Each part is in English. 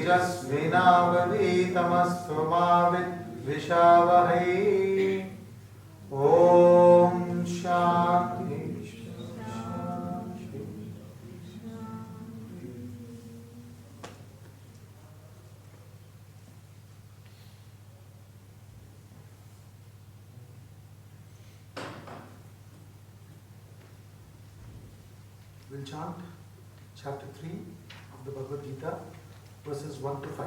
तेजस्विनावधीतमस्तु मा विद्विषावहै। Om Shanti. We'll chant chapter 3 of the Bhagavad Gita, verses 1 to 5.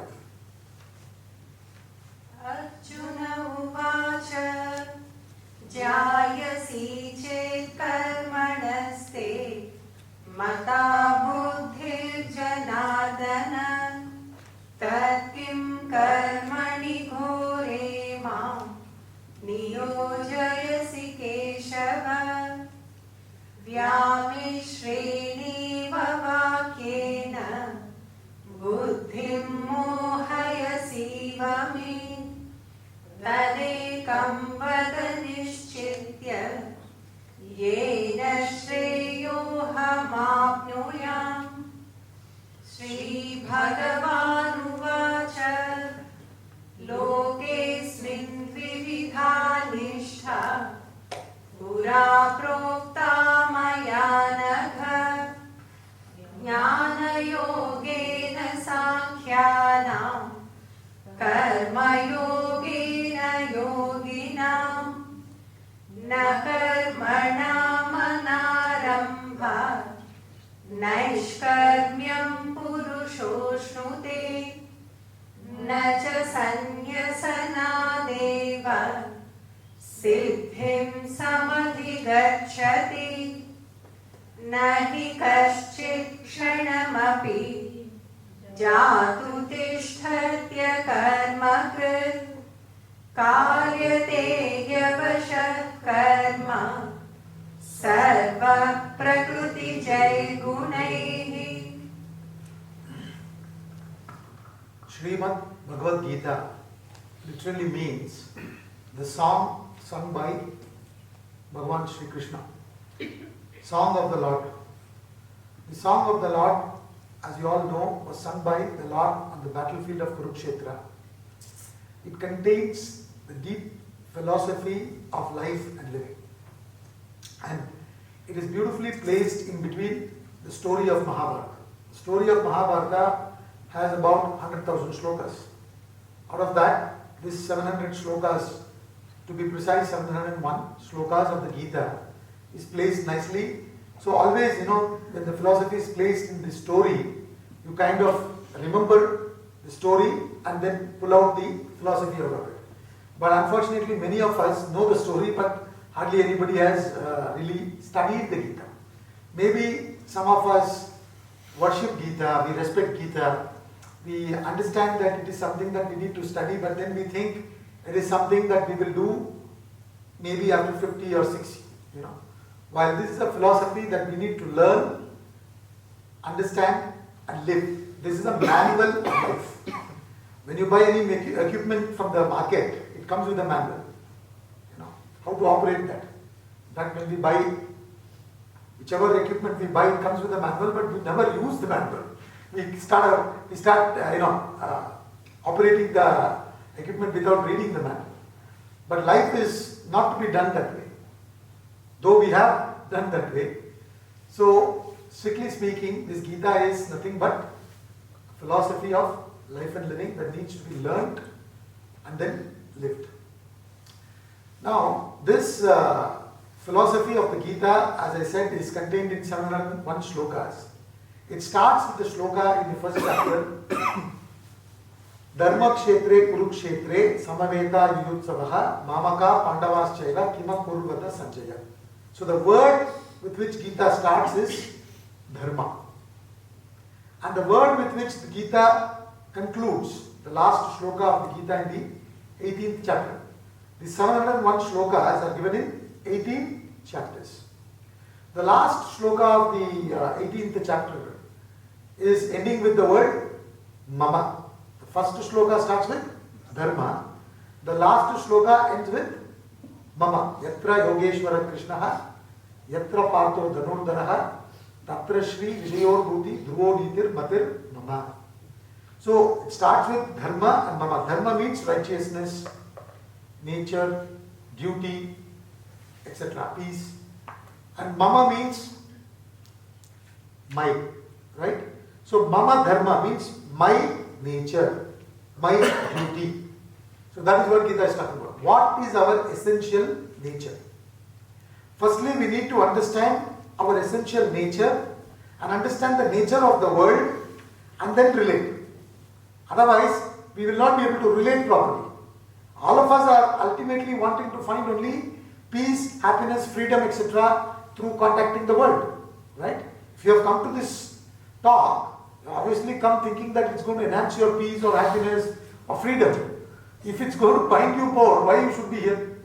Arjuna uvacha jayasi chet karmanaste mata buddhir janardana tat kim karmani ghore mam niyojayasi keshava vyamishrenev vakyena buddhim mohayasiva me तदेकं वद निश्चित्य येन श्रेयोऽहमाप्नुयाम्। श्रीभगवानुवाच लोकेऽस्मिन् द्विविधा निष्ठा पुरा प्रोक्ता मया नघ ज्ञानयोगेन साङ्ख्यानां कर्मयोगेन योगिनां न कर्मणामनारम्भात् नैष्कर्म्यं पुरुषोऽश्नुते न च सन्न्यसनादेव सिद्धिं समधिगच्छति। न हि कश्चित् क्षणमपि जातु तिष्ठत्य कर्मकृत् कार्यते ह्यवशः कर्म सर्वः प्रकृतिजैर्गुणैः। Srimad Bhagavad Gita literally means the song sung by Bhagavan Sri Krishna, song of the Lord. The song of the Lord, as you all know, was sung by the Lord on the battlefield of Kurukshetra. It contains the deep philosophy of life and living. And it is beautifully placed in between the story of Mahabharata. The story of Mahabharata has about 100,000 shlokas. Out of that, this 700 shlokas, to be precise, 701 shlokas of the Gita is placed nicely. So always, when the philosophy is placed in the story, you kind of remember the story and then pull out the philosophy out of it. But unfortunately, many of us know the story, but hardly anybody has really studied the Gita. Maybe some of us worship Gita, we respect Gita, we understand that it is something that we need to study, but then we think it is something that we will do maybe after 50 or 60, While this is a philosophy that we need to learn, understand and live. This is a manual of life. When you buy any equipment from the market, it comes with a manual. How to operate that. In fact, when we buy whichever equipment we buy, it comes with a manual, but we never use the manual. We start operating the equipment without reading the manual. But life is not to be done that way. Though we have done that way. So, strictly speaking, this Gita is nothing but philosophy of life and living that needs to be learnt and then lived. Now, this philosophy of the Gita, as I said, is contained in 701 shlokas. It starts with the shloka in the first chapter. Dharma kshetre kurukshetre samaveta yuyutsavaha mamaka pandavaschaiva kima kurvata sanjaya. So the word with which Gita starts is dharma. And the word with which the Gita concludes, the last shloka of the Gita in the 18th chapter. The 701 shlokas are given in 18 chapters. The last shloka of the 18th chapter is ending with the word mama. The first shloka starts with dharma. The last shloka ends with mama. Yatra yogeshwara krishnaha, yatra partho dhanurdharaha, tatra shri vijayor bhuti dhruvo nitir matir mama. So it starts with dharma and mama. Dharma means righteousness, nature, duty, etc. Peace. And mama means my, right? So mama dharma means my nature, my duty. So that is what Gita is talking about. What is our essential nature? Firstly, we need to understand our essential nature and understand the nature of the world and then relate. Otherwise, we will not be able to relate properly. All of us are ultimately wanting to find only peace, happiness, freedom, etc. through contacting the world, right? If you have come to this talk, you obviously come thinking that it's going to enhance your peace or happiness or freedom. If it's going to bind you more, why you should be here?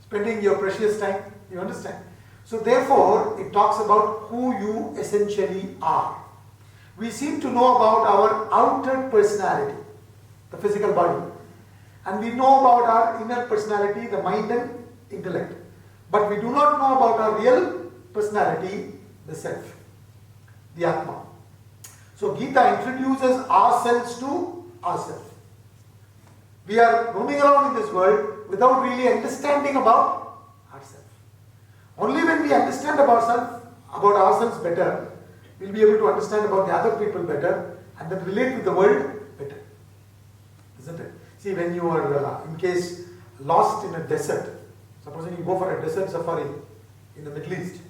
Spending your precious time, you understand? So therefore, it talks about who you essentially are. We seem to know about our outer personality, the physical body. And we know about our inner personality, the mind and intellect. But we do not know about our real personality, the self, the Atma. So Gita introduces ourselves to ourselves. We are roaming around in this world without really understanding about ourselves. Only when we understand about ourselves better, we'll be able to understand about the other people better and then relate with the world better. Isn't it? See, when you are, in case, lost in a desert, supposing you go for a desert safari in the Middle East,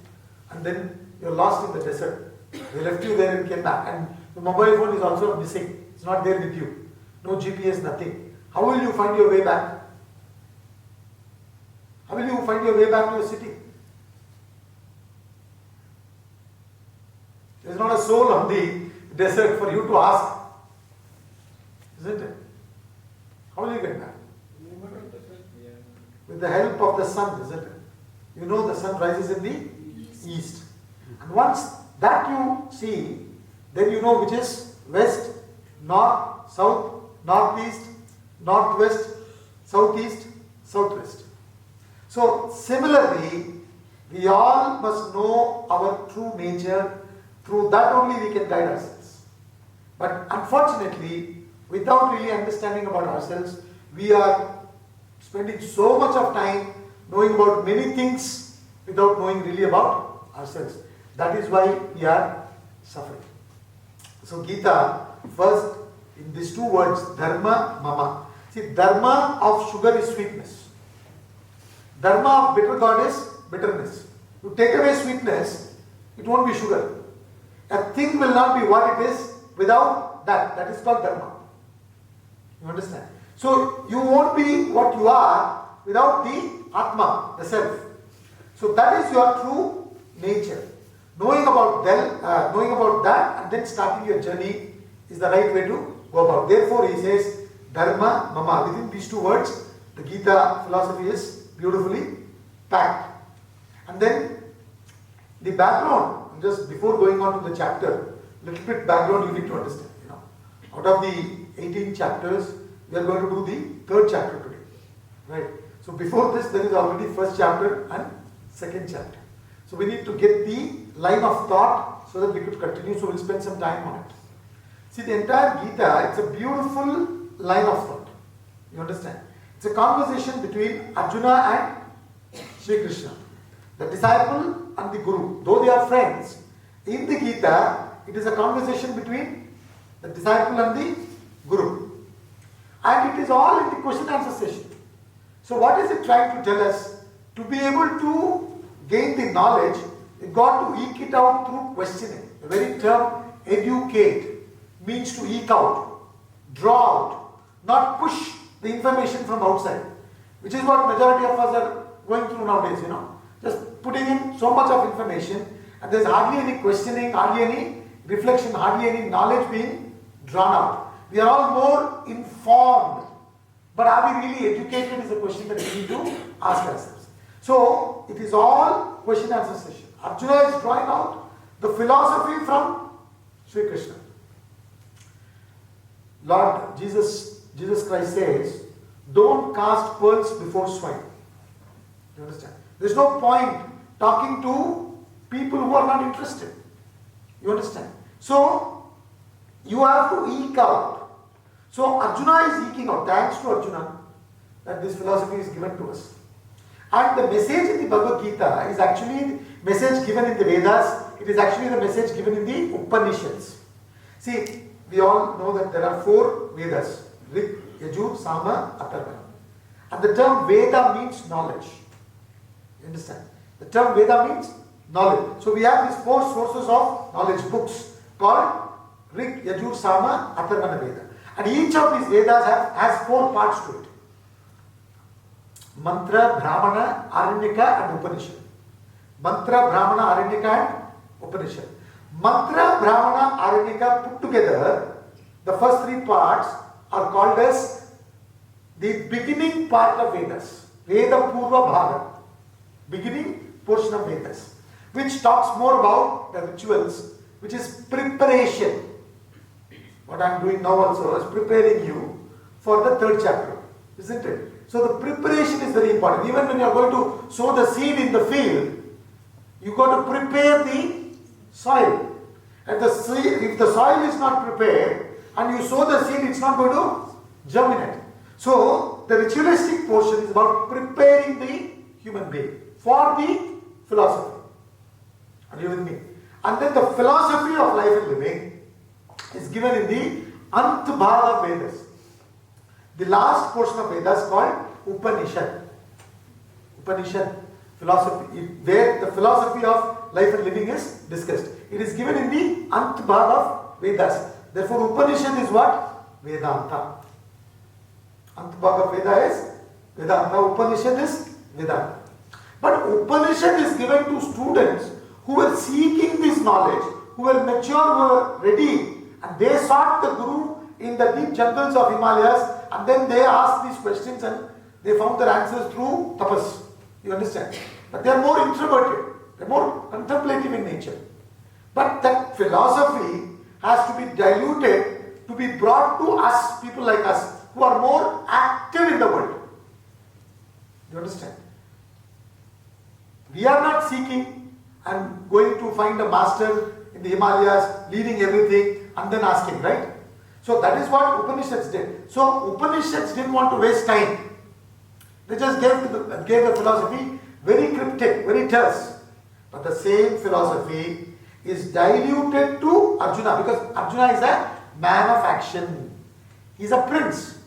and then you're lost in the desert. They left you there and came back, and the mobile phone is also missing. It's not there with you. No GPS, nothing. How will you find your way back? How will you find your way back to your city? There's not a soul on the desert for you to ask. Isn't it? How will you get back? With the help of the sun, isn't it? You know the sun rises in the east. And once that you see, then you know which is west, north, south, northeast, northwest, southeast, southwest. So similarly, we all must know our true nature. Through that only we can guide ourselves. But unfortunately, without really understanding about ourselves, we are spending so much of time knowing about many things without knowing really about ourselves. That is why we are suffering. So Gita, first in these two words, dharma, mama. See, dharma of sugar is sweetness. Dharma of bitter gourd is bitterness. You take away sweetness, it won't be sugar. A thing will not be what it is without that. That is called dharma. You understand? So you won't be what you are without the Atma, the self. So that is your true nature. Knowing about that and then starting your journey is the right way to go about. Therefore he says dharma, mama. Within these two words, the Gita philosophy is beautifully packed. And then the background, just before going on to the chapter, little bit background you need to understand. Out of the 18 chapters, we are going to do the third chapter today. Right? So before this, there is already first chapter and second chapter. So we need to get the line of thought so that we could continue. So we'll spend some time on it. See, the entire Gita, it's a beautiful line of thought. You understand? It's a conversation between Arjuna and Sri Krishna. The disciple and the guru. Though they are friends, in the Gita, it is a conversation between the disciple and the guru. And it is all in the question answer session. So what is it trying to tell us? To be able to gain the knowledge, you've got to eke it out through questioning. The very term educate means to eke out, draw out, not push the information from outside, which is what majority of us are going through nowadays, Just putting in so much of information and there's hardly any questioning, hardly any reflection, hardly any knowledge being drawn out. We are all more informed, but are we really educated is a question that we need to ask ourselves. So it is all question answer session. Arjuna is drawing out the philosophy from Sri Krishna. Lord Jesus Christ says, don't cast pearls before swine. You understand? There's no point talking to people who are not interested. You understand? So, you have to eke out So Arjuna is eking out, thanks to Arjuna, that this philosophy is given to us. And the message in the Bhagavad Gita is actually message given in the Vedas. It is actually the message given in the Upanishads. See, we all know that there are 4 Vedas: Rig, Yajur, Sama, Atharvana. And the term Veda means knowledge. You understand? The term Veda means knowledge. So we have these 4 sources of knowledge books called Rig, Yajur, Sama, Atharvana Veda. And each of these Vedas has 4 parts to it. Mantra, Brahmana, Aranyaka and Upanishad. Mantra, Brahmana, Aranyaka and Upanishad. Mantra, Brahmana, Aranyaka put together, the first 3 parts are called as the beginning part of Vedas. Veda Purva Bhaga. Beginning portion of Vedas. Which talks more about the rituals, which is preparation. What I am doing now also is preparing you for the 3rd chapter. Isn't it? So the preparation is very important. Even when you are going to sow the seed in the field, you got to prepare the soil. If the soil is not prepared and you sow the seed, it's not going to germinate. So the ritualistic portion is about preparing the human being for the philosophy. Are you with me? And then the philosophy of life and living is given in the Antbhava Vedas. The last portion of Vedas is called Upanishad. Upanishad philosophy, where the philosophy of life and living is discussed. It is given in the Antbhag of Vedas. Therefore, Upanishad is what? Vedanta. Antbhag of Veda is Vedanta. Upanishad is Vedanta. But Upanishad is given to students who were seeking this knowledge, who were mature, who were ready, and they sought the Guru in the deep jungles of Himalayas, and then they asked these questions and they found their answers through tapas. You understand? But they are more introverted, they are more contemplative in nature. But that philosophy has to be diluted to be brought to us, people like us, who are more active in the world. You understand? We are not seeking and going to find a master in the Himalayas, leading everything and then asking, right? So that is what Upanishads did. So Upanishads didn't want to waste time. They just gave the philosophy very cryptic, very terse. But the same philosophy is diluted to Arjuna, because Arjuna is a man of action. He is a prince.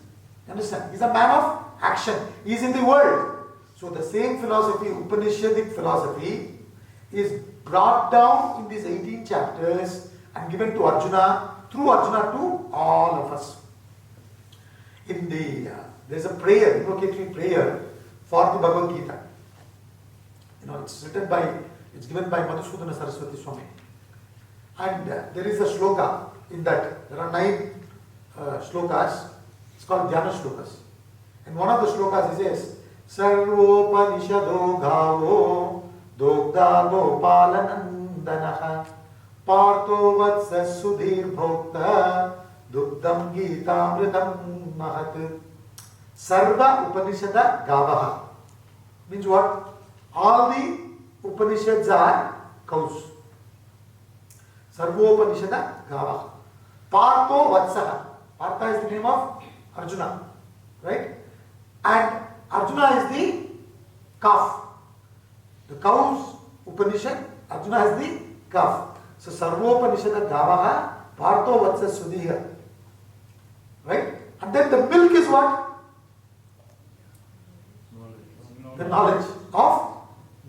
You understand? He is a man of action. He is in the world. So the same philosophy, Upanishadic philosophy, is brought down in these 18 chapters and given to Arjuna, through Arjuna to all of us. In the there's a prayer, invocatory prayer for the Bhagavad Gita. It's given by Madhusudana Saraswati Swami. And there is a shloka in that. There are 9 shlokas. It's called Dhyana shlokas. And one of the shlokas is Sarvopanishado Gavo Dogda Gopalanandanaha Partho Vatsa Sudhir Bhokta Dugdam Gitamritam Mahat. Sarva Upanishada Gavaha. Means what? All the Upanishads are cows. Sarvopanishada Gavaha. Partho Vatsaha. Partha is the name of Arjuna. Right? And Arjuna is the calf. The cows, Upanishad, Arjuna has the calf. So Sarvopanishada Gavaha, Partho Vatsa Sudhiya. Right? And then the milk is what? The knowledge of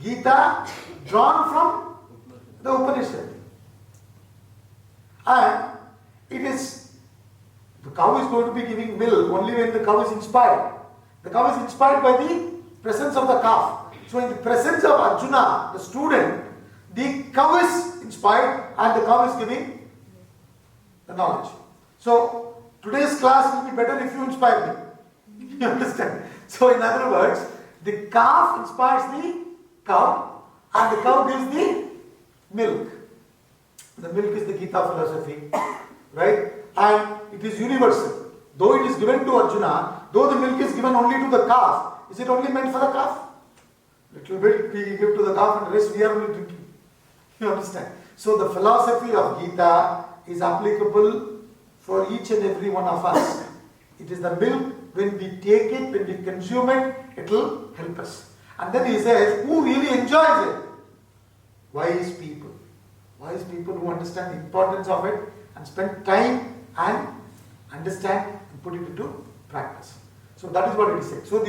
Gita drawn from the Upanishad. And it is, the cow is going to be giving milk only when the cow is inspired. The cow is inspired by the presence of the calf. So in the presence of Arjuna, the student, the cow is inspired and the cow is giving the knowledge. So today's class will be better if you inspire me. You understand? So in other words, the calf inspires the cow and the cow gives the milk. The milk is the Gita philosophy, right? And it is universal. Though it is given to Arjuna, though the milk is given only to the calf, is it only meant for the calf? Little bit we give to the calf and the rest we are only drinking. You understand? So the philosophy of Gita is applicable for each and every one of us. It is the milk. When we take it, when we consume it, it will help us. And then he says, who really enjoys it? Wise people. Wise people who understand the importance of it and spend time and understand and put it into practice. So that is what it is saying. So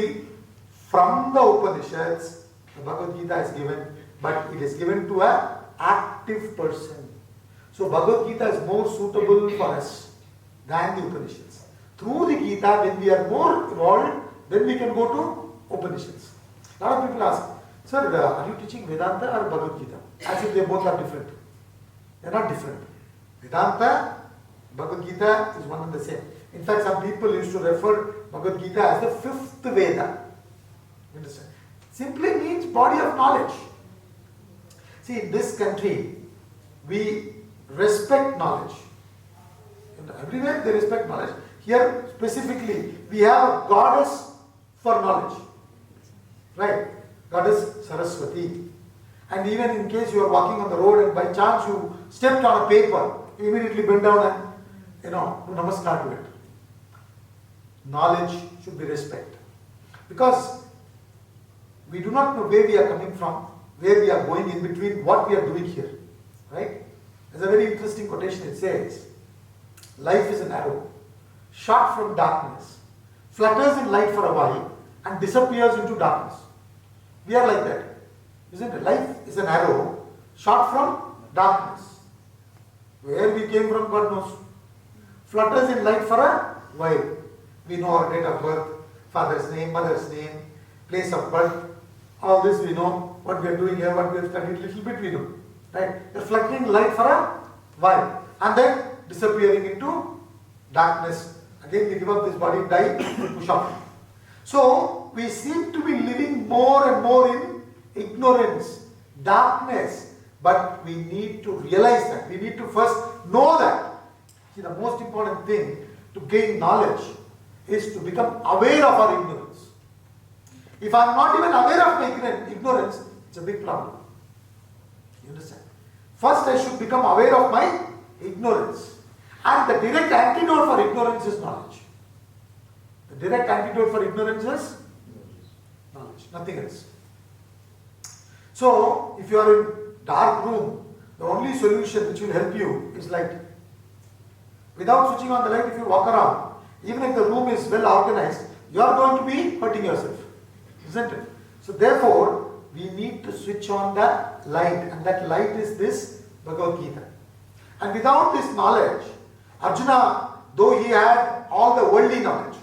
from the Upanishads, the Bhagavad Gita is given, but it is given to an active person. So Bhagavad Gita is more suitable for us than the Upanishads. Through the Gita, when we are more evolved, then we can go to Upanishads. A lot of people ask, sir, are you teaching Vedanta or Bhagavad Gita? As if they both are different. They are not different. Vedanta, Bhagavad Gita is one and the same. In fact, some people used to refer Bhagavad Gita as the fifth Veda. You understand? Simply means body of knowledge. See, in this country, we respect knowledge. Everywhere they respect knowledge. Here, specifically, we have a goddess for knowledge. Right? Goddess Saraswati. And even in case you are walking on the road and by chance you stepped on a paper, you immediately bend down and, do namaskar to it. Knowledge should be respected. Because we do not know where we are coming from, where we are going, in between what we are doing here. Right? There's a very interesting quotation. It says, life is an arrow, shot from darkness, flutters in light for a while and disappears into darkness. We are like that. Isn't it? Life is an arrow, shot from darkness. Where we came from, God knows. Flutters in light for a while. We know our date of birth, father's name, mother's name, place of birth. All this we know, what we are doing here, what we have studied, little bit we know. Right? They're fluttering light for a while and then disappearing into darkness. Again we give up this body, die, we push off. So we seem to be living more and more in ignorance, darkness, but we need to realize that. We need to first know that. See, the most important thing to gain knowledge is to become aware of our ignorance. If I am not even aware of my ignorance, it's a big problem. You understand? First I should become aware of my ignorance. And the direct antidote for ignorance is knowledge. The direct antidote for ignorance is knowledge, nothing else. So, if you are in dark room, the only solution which will help you is light. Without switching on the light, if you walk around, even if the room is well organized, you are going to be hurting yourself, isn't it? So therefore, we need to switch on the light, and that light is this Bhagavad Gita. And without this knowledge, Arjuna, though he had all the worldly knowledge,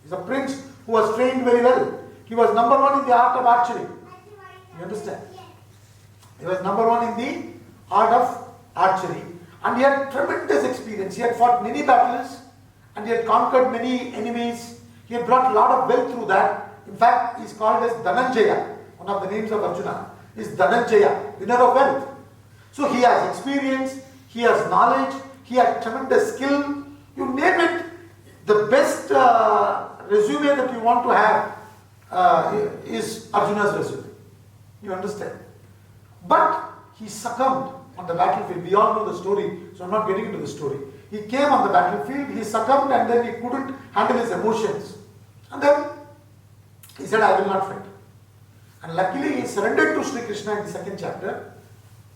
he's a prince who was trained very well. He was number one in the art of archery. You understand? He was number one in the art of archery. And he had tremendous experience. He had fought many battles and he had conquered many enemies. He had brought a lot of wealth through that. In fact, he is called as Dhananjaya. One of the names of Arjuna is Dhananjaya, winner of wealth. So he has experience, he has knowledge, he had tremendous skill. You name it, the best resume that you want to have is Arjuna's resume. You understand? But he succumbed on the battlefield. We all know the story, so I'm not getting into the story. He came on the battlefield, he succumbed, and then he couldn't handle his emotions. And then he said, I will not fight. And luckily he surrendered to Sri Krishna in the second chapter.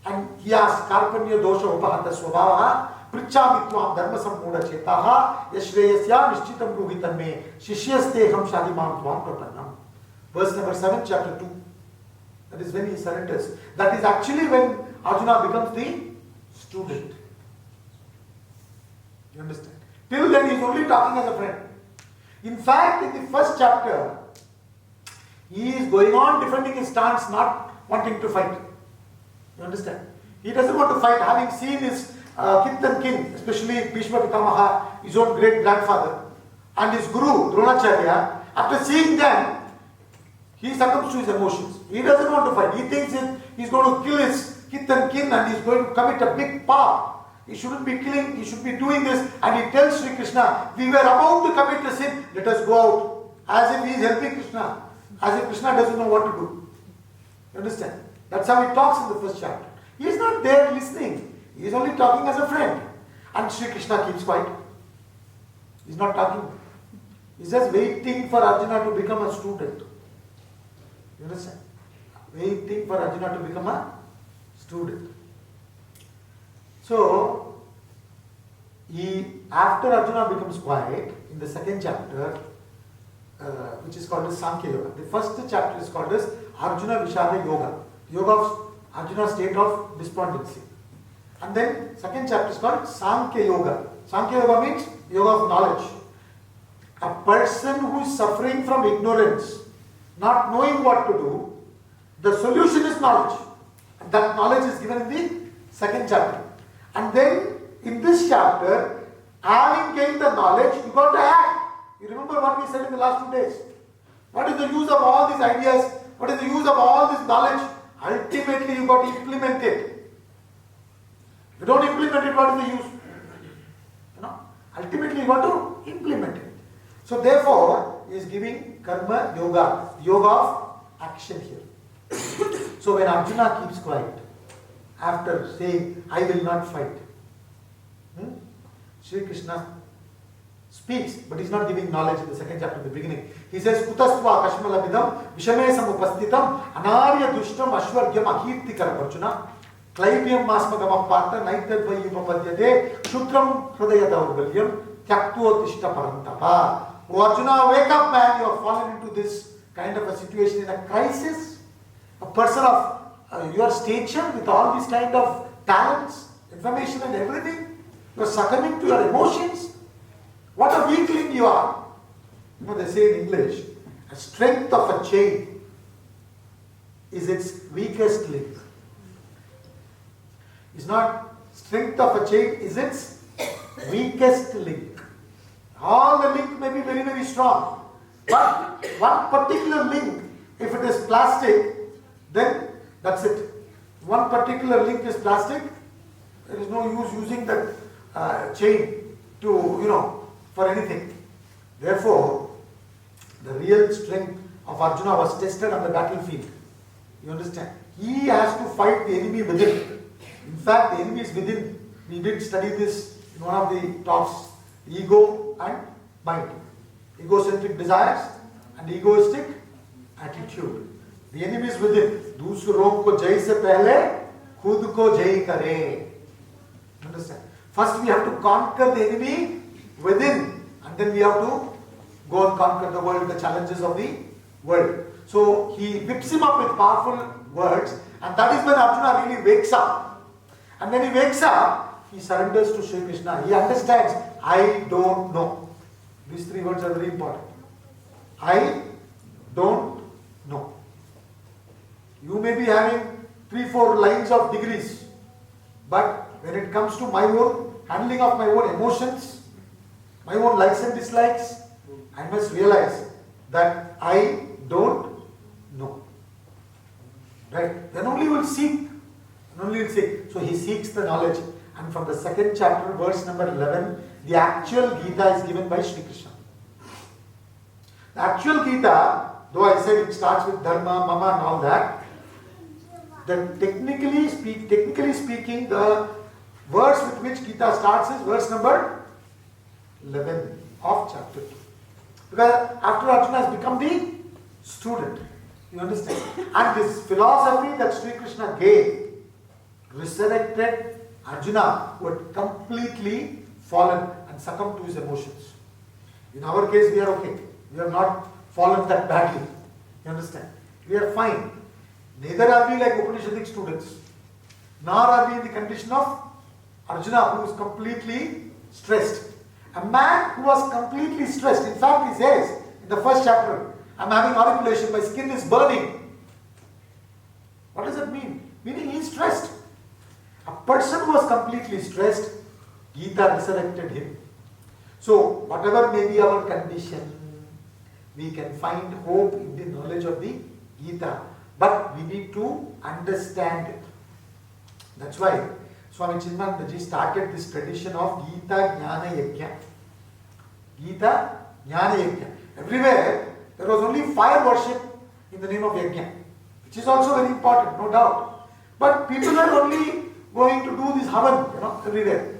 And he asked, Karpanya dosha upahata swabhavaha prichamitvam dharma sammuda chetaha yashreyasya nishchitam ruhitam me shishyasteham shadimam tvam prapannam. Verse number 7, chapter 2. That is when he surrenders. That is actually when Arjuna becomes the student. You understand? Till then he is only talking as a friend. In fact, in the first chapter, he is going on defending his stance, not wanting to fight. You understand? He doesn't want to fight, having seen his kith and kin, especially Bhishma Pitamaha, his own great grandfather, and his guru, Dronacharya. After seeing them, he succumbs to his emotions. He doesn't want to fight. He thinks he's going to kill his kith and kin and he's going to commit a big path. He shouldn't be killing, he should be doing this. And he tells Sri Krishna, we were about to commit a sin, let us go out. As if he is helping Krishna. As if Krishna doesn't know what to do. You understand? That's how he talks in the first chapter. He is not there listening. He is only talking as a friend. And Sri Krishna keeps quiet. He is not talking He's just waiting for Arjuna to become a student. You understand? Waiting for Arjuna to become a student. So, after Arjuna becomes quiet, in the second chapter, which is called as Sankhya Yoga. The first chapter is called as Arjuna Vishada Yoga. Yoga of Arjuna's state of despondency. And then second chapter is called Sankhya Yoga. Sankhya Yoga means yoga of knowledge. A person who is suffering from ignorance, not knowing what to do, the solution is knowledge. And that knowledge is given in the second chapter. And then in this chapter, having gained the knowledge, you got to act. You remember what we said in the last 2 days. What is the use of all these ideas? What is the use of all this knowledge? Ultimately, you got to implement it. If you don't implement it, what is the use? Ultimately, you got to implement it. So, therefore, he is giving karma yoga, yoga of action here. So, when Arjuna keeps quiet, after saying, I will not fight, Sri Krishna speaks, but he's not giving knowledge in the second chapter in the beginning. He says, Kutastva kashmalabidam vishame samupastitam anarya dushtam ashwaryam akirtikara Arjuna klaibyam masmagamam parta naitadvayupapadyate shutram hridaya daurbalyam tyaktotishta parantapa. Oh Arjuna, wake up man, you have fallen into this kind of a situation in a crisis. A person of your stature with all these kind of talents, information and everything, you are succumbing to your emotions. What a weakling you are. They say in English, a strength of a chain is its weakest link. It's not strength of a chain is its weakest link. All the link may be very, very strong. But one particular link, if it is plastic, then that's it. One particular link is plastic, there is no use using that chain to, for anything. Therefore, the real strength of Arjuna was tested on the battlefield. You understand? He has to fight the enemy within. In fact, the enemy is within. We did study this in one of the talks. Ego and mind. Egocentric desires and egoistic attitude. The enemy is within. दूसरों को जय से पहले खुद को जय करे. Understand? First we have to conquer the enemy within, and then we have to go and conquer the world, the challenges of the world. So he whips him up with powerful words, and that is when Arjuna really wakes up. And when he wakes up, he surrenders to Sri Krishna. He understands, I don't know. These three words are very important. I don't know. You may be having 3-4 lines of degrees, but when it comes to my own handling of my own emotions, my own likes and dislikes, I must realize that I don't know. Right? Then only will seek. So he seeks the knowledge. And from the second chapter, verse number 11, the actual Gita is given by Sri Krishna. The actual Gita, though I said it starts with Dharma, Mama and all that, then technically speaking, the verse with which Gita starts is verse number 11 of chapter 2. Because after Arjuna has become the student, you understand? And this philosophy that Sri Krishna gave resurrected Arjuna, who had completely fallen and succumbed to his emotions. In our case, we are okay. We have not fallen that badly. You understand? We are fine. Neither are we like Upanishadic students, nor are we in the condition of Arjuna, who is completely stressed. A man who was completely stressed, in fact, he says in the first chapter, I am having auriculation, my skin is burning. What does that mean? Meaning he is stressed. A person who was completely stressed, Gita resurrected him. So, whatever may be our condition, we can find hope in the knowledge of the Gita. But we need to understand it. That's why Swami Chinmayanandaji started this tradition of Gita Jnana Yajna. Gita Jnana Yajna. Everywhere there was only fire worship in the name of Yajna, which is also very important, no doubt. But people are only going to do this Havan, everywhere.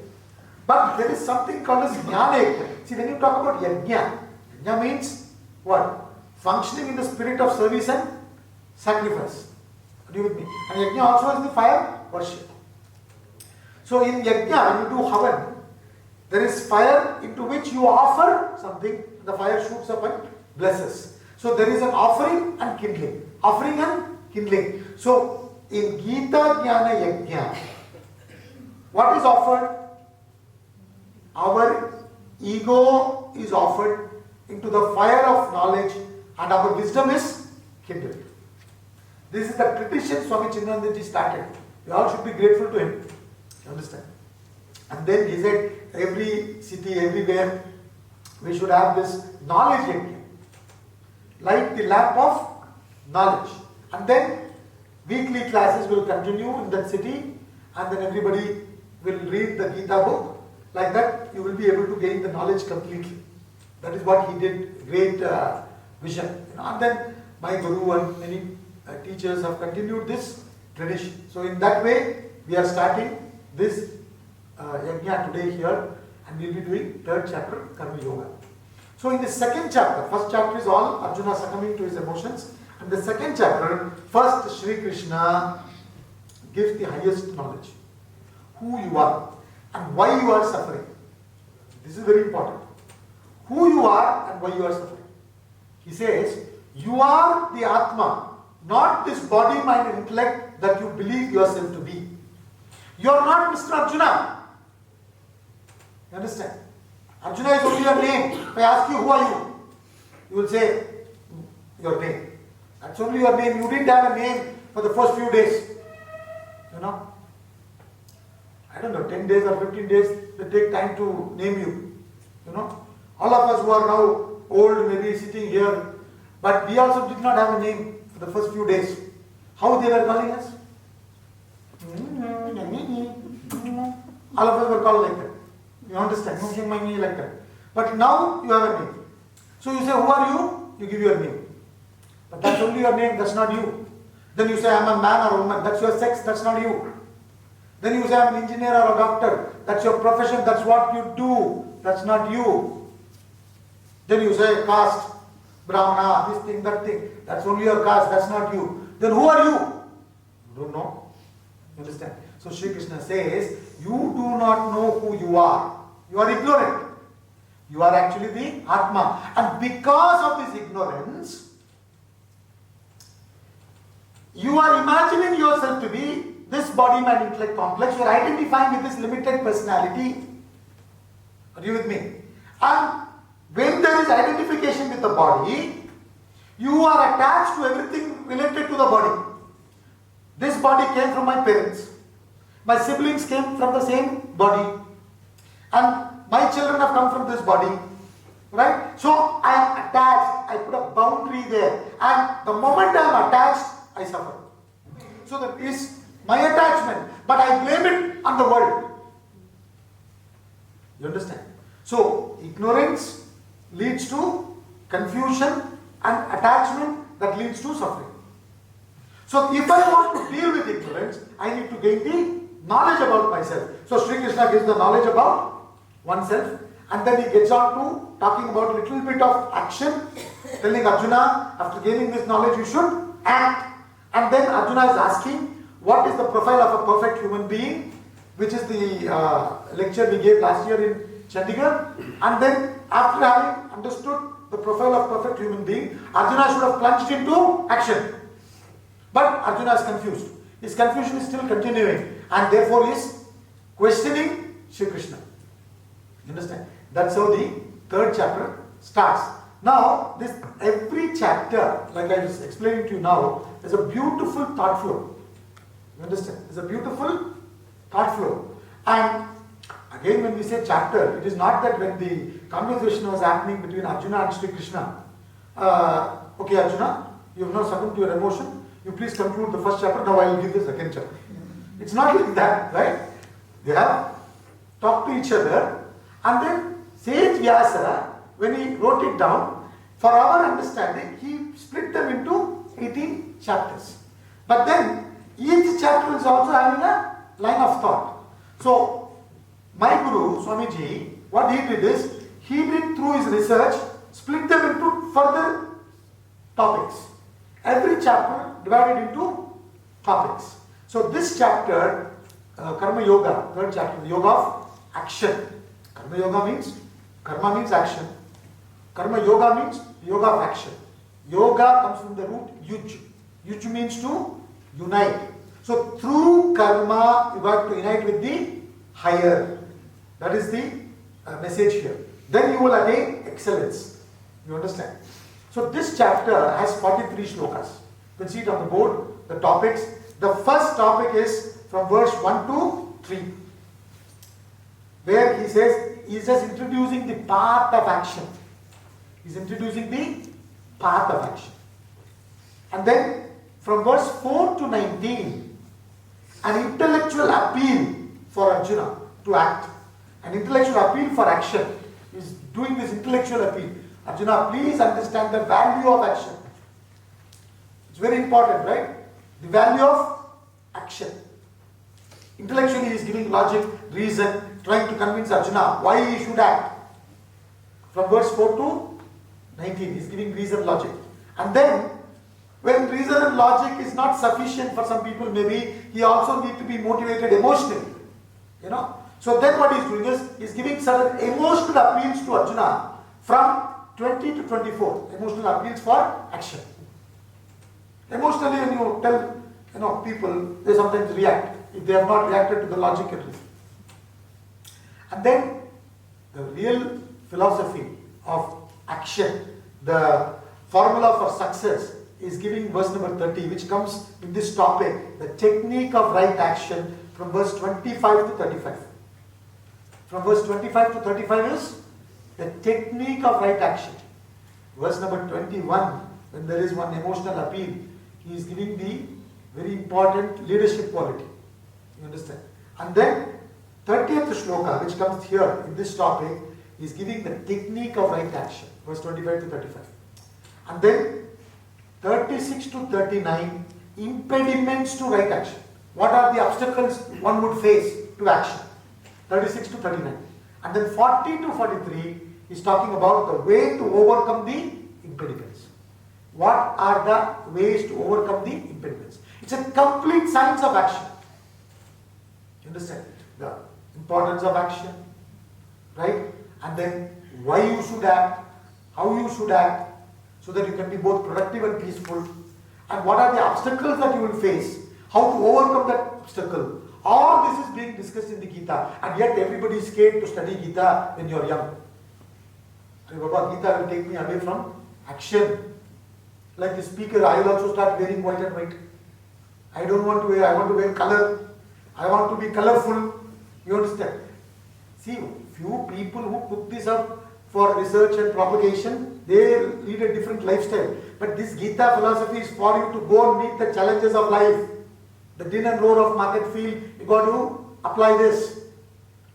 But there is something called as Jnana Yajna. See, when you talk about Yajna, Yajna means what? Functioning in the spirit of service and sacrifice. Are you with me? And yajna also is the fire worship. So in yajna, you do havan. There is fire into which you offer something. The fire shoots up and blesses. So there is an offering and kindling. Offering and kindling. So in Gita Jnana Yajna, what is offered? Our ego is offered into the fire of knowledge and our wisdom is kindled. This is the tradition Swami Chindanandaji started. We all should be grateful to him. You understand? And then he said, every city, everywhere, we should have this knowledge yajna. Light the lamp of knowledge. And then weekly classes will continue in that city and then everybody will read the Gita book. Like that, you will be able to gain the knowledge completely. That is what he did. Great vision. And then my Guru and many teachers have continued this tradition. So in that way, we are starting this yajna today here and we will be doing third chapter, Karma Yoga. So in the second chapter, first chapter is all Arjuna succumbing to his emotions. And the second chapter, first Sri Krishna gives the highest knowledge. Who you are and why you are suffering. This is very important. Who you are and why you are suffering. He says, you are the Atma, not this body, mind and intellect that you believe yourself to be. You are not Mr. Arjuna. You understand? Arjuna is only your name. If I ask you, who are you? You will say, your name. That's only your name. You didn't have a name for the first few days. You know? I don't know, 10 days or 15 days, they take time to name you. You know? All of us who are now old, maybe sitting here, but we also did not have a name for the first few days. How they were calling us? All of us were called like that. You understand? Like that. But now you have a name. So you say, who are you? You give your name. But that's only your name, that's not you. Then you say, I am a man or a woman. That's your sex, that's not you. Then you say, I am an engineer or a doctor. That's your profession, that's what you do. That's not you. Then you say, caste, Brahmana, this thing, that thing. That's only your caste, that's not you. Then who are you? You don't know. You understand? So Sri Krishna says, you do not know who you are. You are ignorant. You are actually the Atma. And because of this ignorance, you are imagining yourself to be this body, mind, intellect complex. You are identifying with this limited personality. Are you with me? And when there is identification with the body, you are attached to everything related to the body. This body came from my parents. My siblings came from the same body. And my children have come from this body. Right? So I am attached. I put a boundary there. And the moment I am attached, I suffer. So that is my attachment. But I blame it on the world. You understand? So ignorance leads to confusion and attachment that leads to suffering. So if I want to deal with ignorance, I need to gain the knowledge about myself. So Sri Krishna gives the knowledge about oneself and then he gets on to talking about a little bit of action, telling Arjuna, after gaining this knowledge you should act. And then Arjuna is asking, what is the profile of a perfect human being? Which is the lecture we gave last year in Chandigarh. And then after having understood the profile of perfect human being, Arjuna should have plunged into action. But Arjuna is confused. His confusion is still continuing and therefore is questioning Sri Krishna. You understand? That's how the third chapter starts. Now, this every chapter, like I was explaining to you now, is a beautiful thought flow. You understand? It's a beautiful thought flow. And again, when we say chapter, it is not that when the conversation was happening between Arjuna and Sri Krishna, okay Arjuna, you have now succumbed to your emotion. You please conclude the first chapter, now I will give the second chapter. It's not like that, right? They have talked to each other and then Sage Vyasa, when he wrote it down, for our understanding, he split them into 18 chapters. But then, each chapter is also having a line of thought. So, my Guru, Swamiji, what he did is, he did through his research, split them into further topics. Every chapter divided into topics. So this chapter, Karma Yoga, third chapter, the yoga of action. Karma means action. Karma Yoga means yoga of action. Yoga comes from the root yuj. Yuj means to unite. So through karma, you got to unite with the higher. That is the message here. Then you will attain excellence. You understand? So this chapter has 43 shlokas. You can see it on the board, the topics. The first topic is from verse 1 to 3, where he says, he is just introducing the path of action. He is introducing the path of action. And then from verse 4 to 19, an intellectual appeal for Arjuna to act. An intellectual appeal for action. He is doing this intellectual appeal. Arjuna, please understand the value of action. It's very important, right? The value of action. Intellectually he is giving logic, reason, trying to convince Arjuna why he should act. From verse 4 to 19, he is giving reason, logic. And then, when reason and logic is not sufficient for some people, maybe he also needs to be motivated emotionally. So then what he is doing is, he is giving certain emotional appeals to Arjuna from 20 to 24. Emotional appeals for action. Emotionally, when you tell people, they sometimes react if they have not reacted to the logic and reason. And then the real philosophy of action, the formula for success, is giving verse number 30, which comes in this topic, the technique of right action, from verse 25 to 35. From verse 25 to 35 is the technique of right action. Verse number 21, when there is one emotional appeal, he is giving the very important leadership quality. You understand? And then 30th shloka, which comes here in this topic, is giving the technique of right action. Verse 25 to 35. And then 36 to 39, impediments to right action. What are the obstacles one would face to action? 36 to 39. And then 40 to 43 is talking about the way to overcome the impediments. What are the ways to overcome the impediments? It's a complete science of action. You understand? The importance of action, right? And then why you should act, how you should act, so that you can be both productive and peaceful. And what are the obstacles that you will face, how to overcome that obstacle. All this is being discussed in the Gita, and yet everybody is scared to study Gita when you are young. Baba, Gita will take me away from action. Like the speaker, I will also start wearing white and white. I don't want to wear, I want to wear color. I want to be colorful. You understand? See, few people who took this up for research and propagation, they lead a different lifestyle. But this Gita philosophy is for you to go and meet the challenges of life. The din and roar of market field, you got to apply this.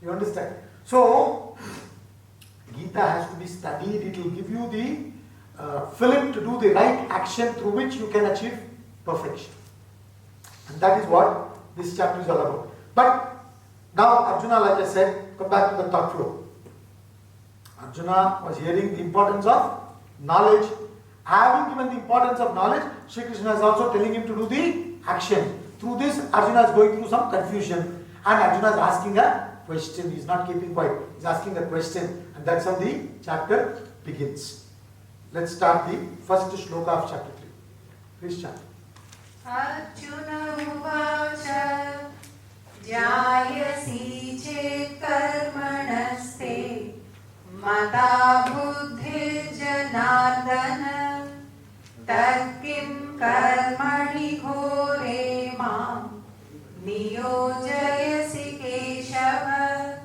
You understand? So, Gita has to be studied. It will give you the film to do the right action through which you can achieve perfection. And that is what this chapter is all about. But now Arjuna, like I said, come back to the thought flow. Arjuna was hearing the importance of knowledge. Having given the importance of knowledge, Sri Krishna is also telling him to do the action. Through this, Arjuna is going through some confusion, and Arjuna is asking a question. He is not keeping quiet. He is asking a question, and that's how the chapter begins. Let's start the first shloka of chapter 3. Please chant. Arjuna uvacha jayasi chet karmanaste mata buddhi janardana tarkim karmani ghore mam niyojayasi keshava.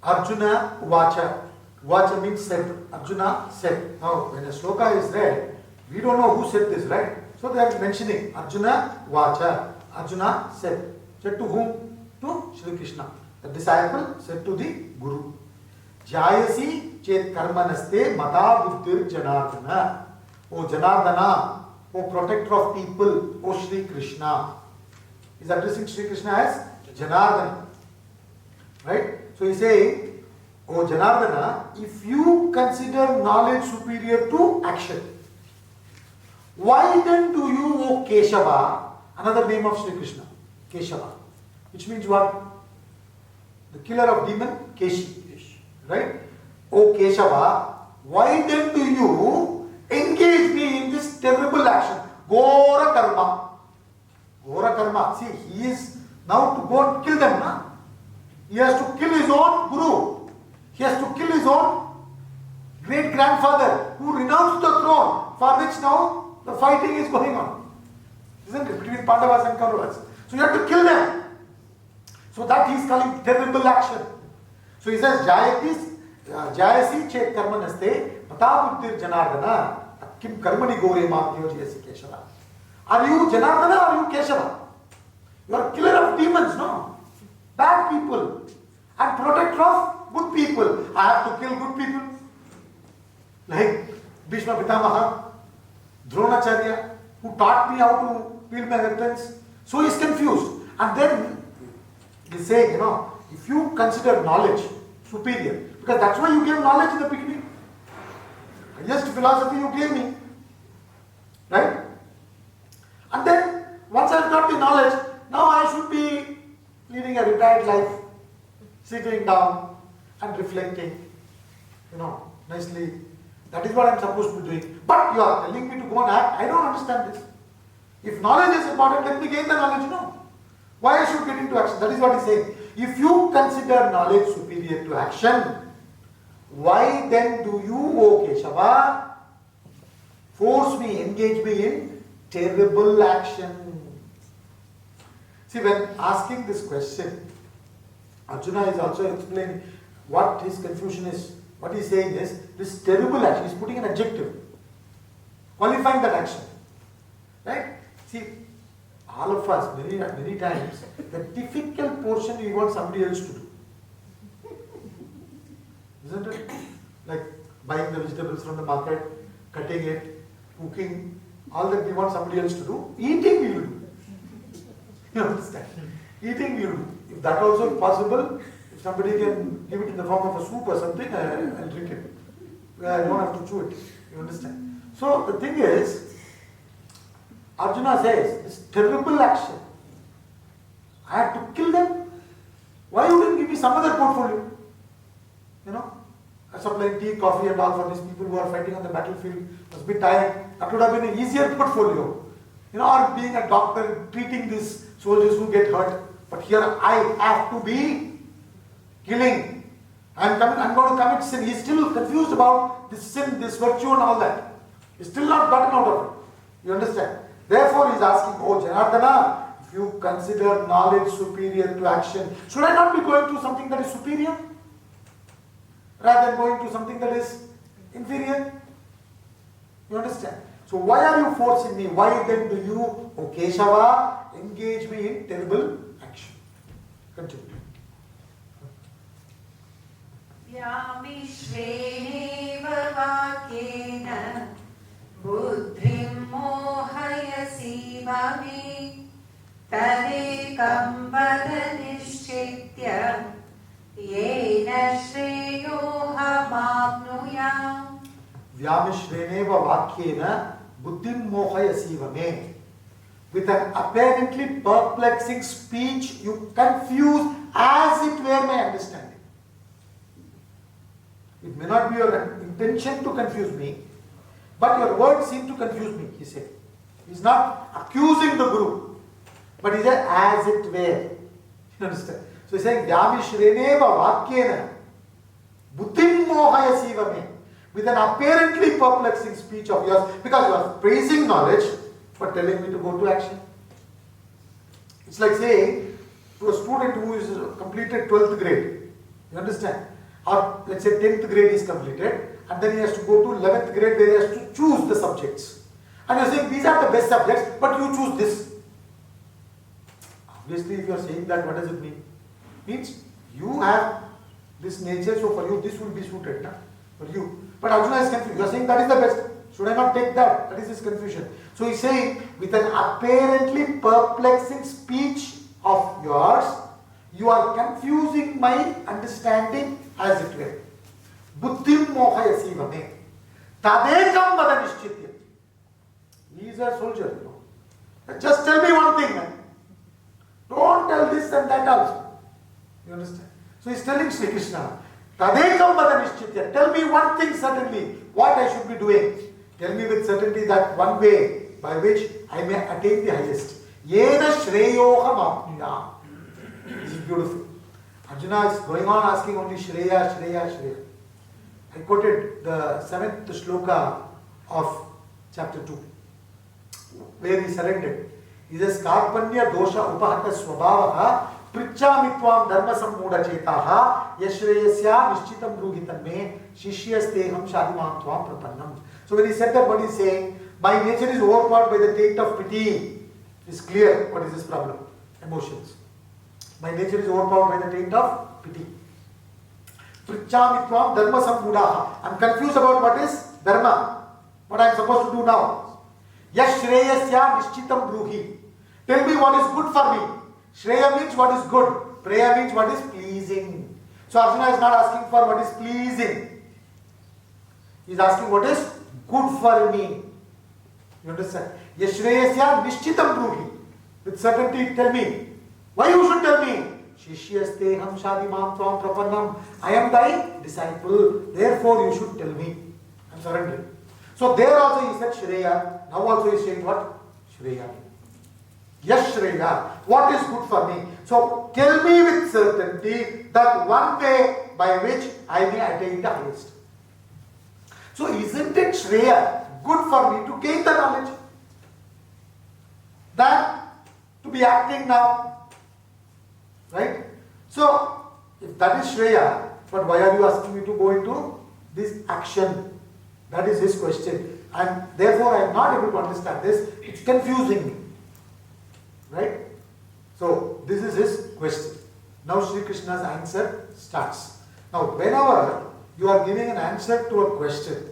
Arjuna uvacha. Uvacha means said. Arjuna said. Now, when a shloka is read, we don't know who said this, right? So they are mentioning Arjuna Vacha. Arjuna said. Said to whom? To Sri Krishna. The disciple said to the Guru. Jayasi chet karmanaste mata buddhir janardana. O Janardana, O protector of people, O Sri Krishna. He is addressing Sri Krishna as Janardana. Right? So he is saying, O Janardana, if you consider knowledge superior to action, why then do you, O Keshava, another name of Sri Krishna, Keshava, which means what? The killer of demon, Keshi, right? O Keshava, why then do you engage me in this terrible action? Gora karma. Gora karma. See, he is now to go and kill them. Na? He has to kill his own guru. He has to kill his own great-grandfather who renounced the throne, for which now the fighting is going on. Isn't it? Between Pandavas and Kauravas. So you have to kill them. So that he is calling terrible action. So he says, Jayasi chet karmanaste matabuddhir janardana kim karmani gore maam yojiyasi Keshava. Are you Janardana or are you Keshava? You are a killer of demons, no? Bad people. And protector of good people. I have to kill good people. Like Bhishma Pitamaha, Dronacharya, who taught me how to wield my weapons. So he is confused. And then he is saying, if you consider knowledge superior, because that's why you gave knowledge in the beginning. Highest philosophy you gave me. Right? And then, once I've got the knowledge, now I should be leading a retired life, sitting down and reflecting, nicely. That is what I'm supposed to be doing. But you are telling me to go and act. I don't understand this. If knowledge is important, let me gain the knowledge, Why I should get into action? That is what he's saying. If you consider knowledge superior to action, why then do you, O Keshava, force me, engage me in terrible action? See, when asking this question, Arjuna is also explaining what his confusion is. What he's saying is, this terrible action, he's putting an adjective, qualifying that action. Right? See, all of us, many times, the difficult portion we want somebody else to do. Isn't it? Like buying the vegetables from the market, cutting it, cooking, all that we want somebody else to do. Eating we will do. You understand? Eating we will do. If that also is possible, if somebody can give it in the form of a soup or something, I'll drink it. I don't have to chew it. You understand? So the thing is, Arjuna says, this terrible action, I have to kill them. Why wouldn't you give me some other portfolio? Supplying tea, coffee and all for these people who are fighting on the battlefield, must be tired. That would have been an easier portfolio. Or being a doctor, treating these soldiers who get hurt. But here I have to be killing. I'm going to commit sin. He's still confused about this sin, this virtue and all that. He's still not gotten out of it. You understand? Therefore he's asking, oh Janardana, if you consider knowledge superior to action, should I not be going to something that is superior? Rather than going to something that is inferior? You understand? So why are you forcing me? Why then do you, O Keshava, engage me in terrible action? Continue. Vyamishvenev vakyena buddhim mohayasi vame tadekam vada nishchitya yena shreyohamapnuyam. Vyamishveneva vakyena buddhim mohayasi vame. With an apparently perplexing speech, you confuse as it were my understanding. It may not be your intention to confuse me, but your words seem to confuse me, he said. He's not accusing the Guru, but he said, as it were. You understand? So he's saying, Vyamishreneva vakyena buddhim mohayasi vame. With an apparently perplexing speech of yours, because you are praising knowledge, but telling me to go to action. It's like saying to a student who is completed 12th grade, you understand? Or let's say 10th grade is completed, and then he has to go to 11th grade where he has to choose the subjects. And you're saying these are the best subjects, but you choose this. Obviously, if you're saying that, what does it mean? Means you have this nature, so for you this will be suited, for you. But Arjuna is confused. You're saying that is the best. Should I not take that? That is his confusion. So he's saying, with an apparently perplexing speech of yours, you are confusing my understanding has declared. Buddhim mohayasiva me. Tadekam vada nishchitya. He is a soldier, you know. Just tell me one thing, man. Don't tell this and that also. You understand? So he's telling Sri Krishna, Tadekam vada nishchitya. Tell me one thing certainly, what I should be doing. Tell me with certainty that one way by which I may attain the highest. Yena shreyoham apniyam. This is beautiful. Arjuna is going on asking only Shreya, Shreya, Shreya. I quoted the 7th shloka of chapter 2, where he surrendered. He says, Karpanya dosha upahata swabhavaha prichami tvam dharma sammuda chetaha yashreyasya nishchitam bruhitam me shishyasteham shadimam tvam prapannam. So when he said that, what he is saying, my nature is overpowered by the taint of pity. It's clear what is his problem. Emotions. My nature is overpowered by the taint of pity. Prichami tvam dharma sammudaha. I'm confused about what is dharma. What I'm supposed to do now. Yashreyasya nishchitam bruhi. Tell me what is good for me. Shreya means what is good. Preya means what is pleasing. So Arjuna is not asking for what is pleasing. He is asking what is good for me. You understand? Yashreyasya nishchitam bruhi. With certainty tell me. Why you should tell me? Shishyasteham shadimam tvam prapannam. I am thy disciple. Therefore you should tell me. I am surrendering. So there also he said Shreya. Now also he is saying what? Shreya. Yes, Shreya. What is good for me? So tell me with certainty that one way by which I may attain the highest. So isn't it Shreya good for me to gain the knowledge than to be acting now? Right? So if that is Shreya, but why are you asking me to go into this action? That is his question. And therefore I am not able to understand this. It's confusing me. Right? So this is his question. Now Sri Krishna's answer starts. Now whenever you are giving an answer to a question,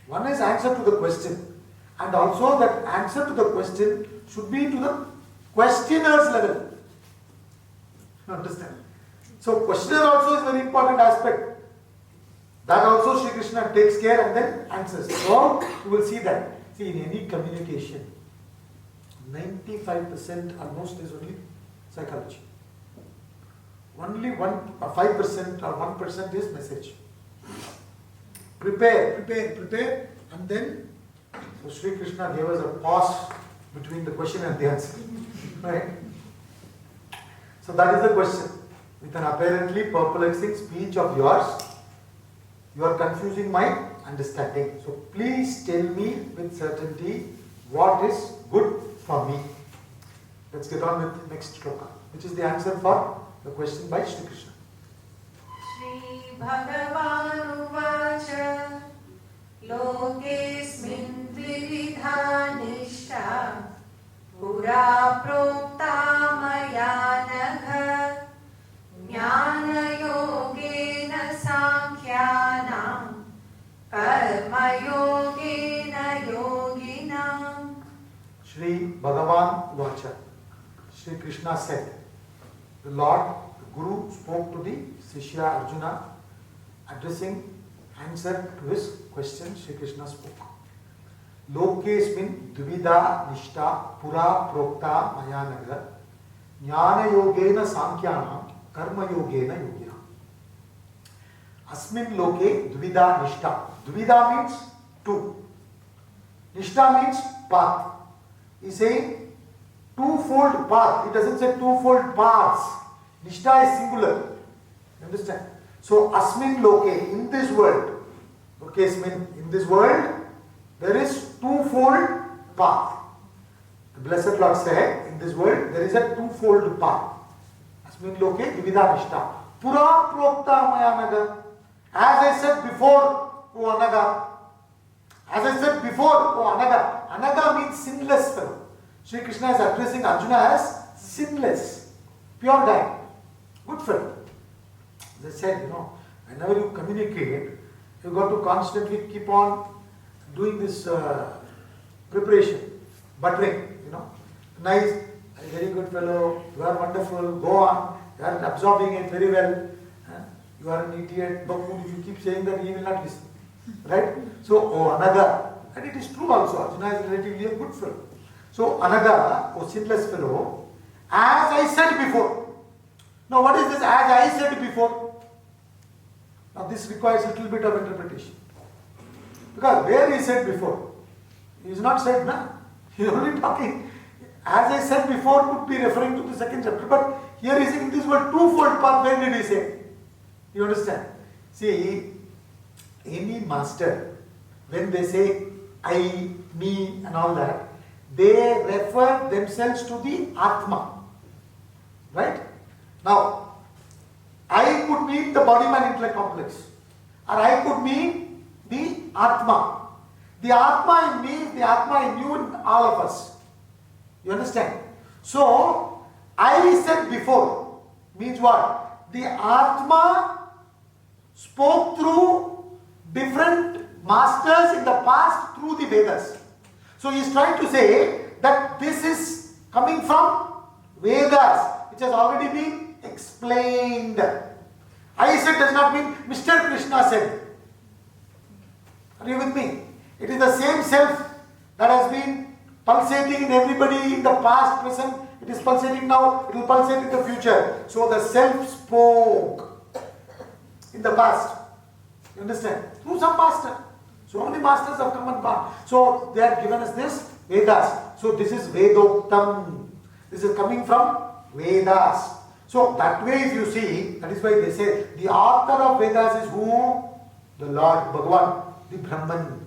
one is answer to the question, and also that answer to the question should be to the questioner's level. You understand? So questioner also is very important aspect. That also Sri Krishna takes care and then answers. So you will see that. See, in any communication, 95% almost is only psychology. Only 5% or 1% is message. Prepare, and then so Sri Krishna gave us a pause between the question and the answer. Right? So that is the question. With an apparently perplexing speech of yours, you are confusing my understanding. So please tell me with certainty what is good for me. Let's get on with the next shloka, which is the answer for the question by Sri Krishna. Sri Bhagavan Uvacha Lokesmin Vividha Nishta Pura Prokta Maya Nagha Jnana Yogena Sankhyanam Karma Yogena Yoginam. Sri Bhagavan Uvacha. Sri Krishna said, the Lord, the Guru spoke to the Sishya Arjuna, addressing answer to his question. Sri Krishna spoke. Lokesmin dvida nishta pura prokta maya naga jnana yogena sankhyanam karma yogena yogina. Asmin loke dvida nishta. Dvida means two. Nishta means path. He is saying twofold path. He doesn't say twofold paths. Nishta is singular. You understand? So asmin loke, in this world, lokesmin, in this world, there is twofold path. The Blessed Lord said, in this world, there is a twofold path. Asmin loke dvida nishta. Pura prokta maya naga. As I said before, O Anaga. As I said before, O Anaga. Anaga means sinless fellow. Sri Krishna is addressing Arjuna as sinless, pure guy, good fellow. As I said, whenever you communicate, you got to constantly keep on doing this preparation, buttering, nice, very good fellow, you are wonderful, go on, you are absorbing it very well. you are an idiot, buffoon, you keep saying that, he will not listen. Right? So, oh Anaga, and it is true also, Arjuna is relatively a good fellow. So, Anaga, oh sinless fellow, as I said before. Now, what is this as I said before? Now, this requires a little bit of interpretation. Because where he said before, he is not said now. He is only talking. As I said before, could be referring to the second chapter, but here he is in this word twofold path. When did he say? You understand? See, any master, when they say I, me, and all that, they refer themselves to the Atma. Right? Now, I could mean the body mind intellect complex, or I could mean the Atma. The Atma in me is the Atma in you and all of us. You understand? So, I said before means what? The Atma spoke through different masters in the past through the Vedas. So, he is trying to say that this is coming from Vedas, which has already been explained. I said does not mean Mr. Krishna said. Are you with me? It is the same self that has been pulsating in everybody in the past, present. It is pulsating now, it will pulsate in the future. So the self spoke in the past. You understand? Through some master. So many masters have come and gone. So they have given us this Vedas. So this is Vedoktam. This is coming from Vedas. So that way if you see, that is why they say the author of Vedas is who? The Lord Bhagavan, the Brahman,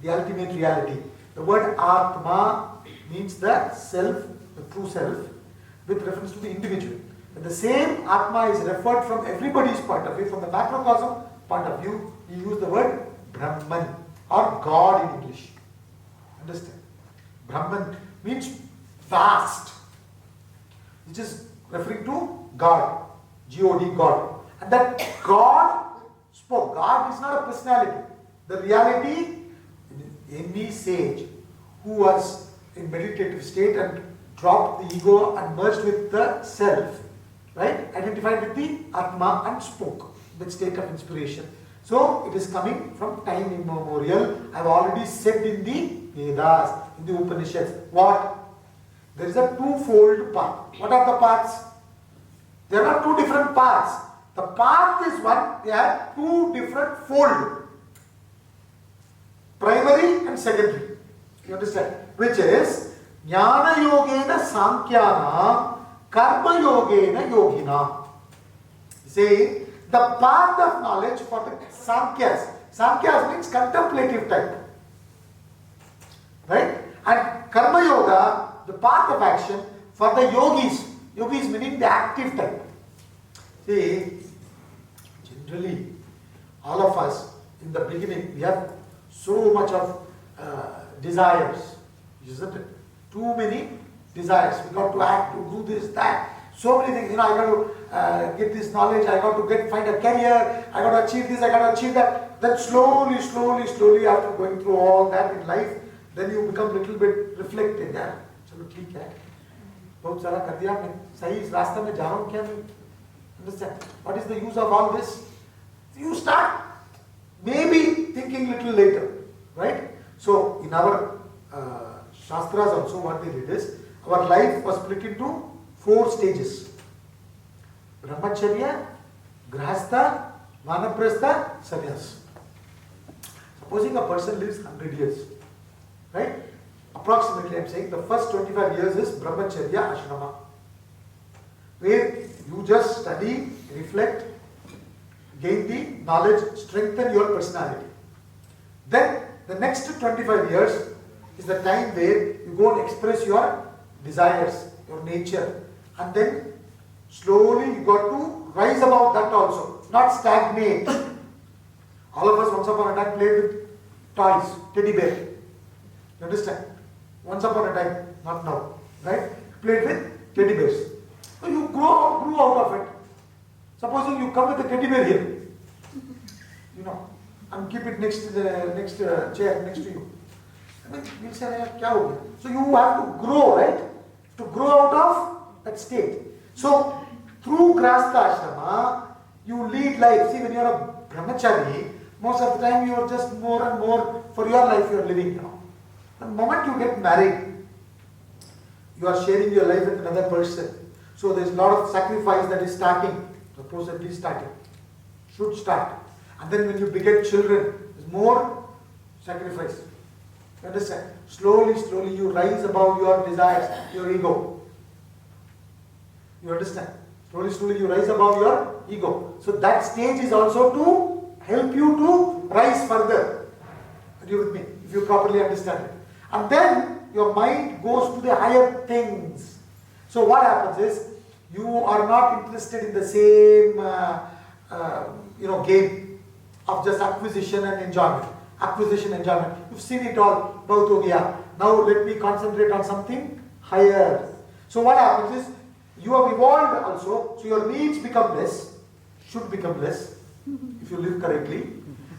the ultimate reality. The word Atma means the self, the true self, with reference to the individual. But the same Atma is referred from everybody's point of view, from the macrocosm point of view, you use the word Brahman or God in English. Understand? Brahman means vast, which is referring to God, G-O-D, God. And that God spoke. God is not a personality. The reality, any sage who was in meditative state and dropped the ego and merged with the self, right, identified with the Atma and spoke, that state of inspiration. So it is coming from time immemorial. I have already said in the Vedas, in the Upanishads, what? There is a twofold path. What are the paths? There are two different paths. The path is one, they are two different folds. Primary and secondary. You understand? Which is Jnana Yogena Sankyana Karma Yogena Yogina. See, the path of knowledge for the Sankyas. Sankyas means contemplative type. Right? And Karma Yoga, the path of action for the yogis. Yogis meaning the active type. See, generally, all of us in the beginning, we have so much of desires, isn't it? Too many desires. We got to act, to do this, that. So many things. I got to get this knowledge. I got to find a career. I got to achieve this. I got to achieve that. Then slowly, after going through all that in life, then you become a little bit reflective. Yeah, चलो ठीक है. बहुत सारा कर दिया मैं. सही इस रास्ते में जा रहा हूँ क्या मैं? Understand? What is the use of all this? You start maybe thinking little later, right? So in our Shastras also what they did is, our life was split into 4 stages. Brahmacharya, Grahastha, Vanaprastha, Sannyas. Supposing a person lives 100 years, right? Approximately I am saying the first 25 years is Brahmacharya Ashrama, where you just study, reflect, gain the knowledge, strengthen your personality. Then the next 25 years is the time where you go and express your desires, your nature, and then slowly you got to rise above that also, not stagnate. All of us once upon a time played with toys, teddy bear. You understand? Once upon a time, not now, right? Played with teddy bears. So you grew out of it. Supposing you come with a teddy bear here, and keep it next to the next chair next to you. I mean, we'll say, kya ho gaya? So you have to grow, right? To grow out of that state. So through Grahastha Ashrama, You lead life. See, when you are a brahmachari, most of the time you are just more and more for your life you are living now. The moment you get married, you are sharing your life with another person. So there is a lot of sacrifice that is starting. Supposedly starting. Should start. And then when you beget children, there is more sacrifice. You understand? Slowly, slowly you rise above your desires, your ego. You understand? Slowly, slowly you rise above your ego. So that stage is also to help you to rise further. Are you with me? If you properly understand it. And then your mind goes to the higher things. So what happens is, you are not interested in the same game of just acquisition and enjoyment. Acquisition, enjoyment. You've seen it all. Bahut ho gaya. Now let me concentrate on something higher. So what happens is, you have evolved also, so your needs become less, should become less, if you live correctly,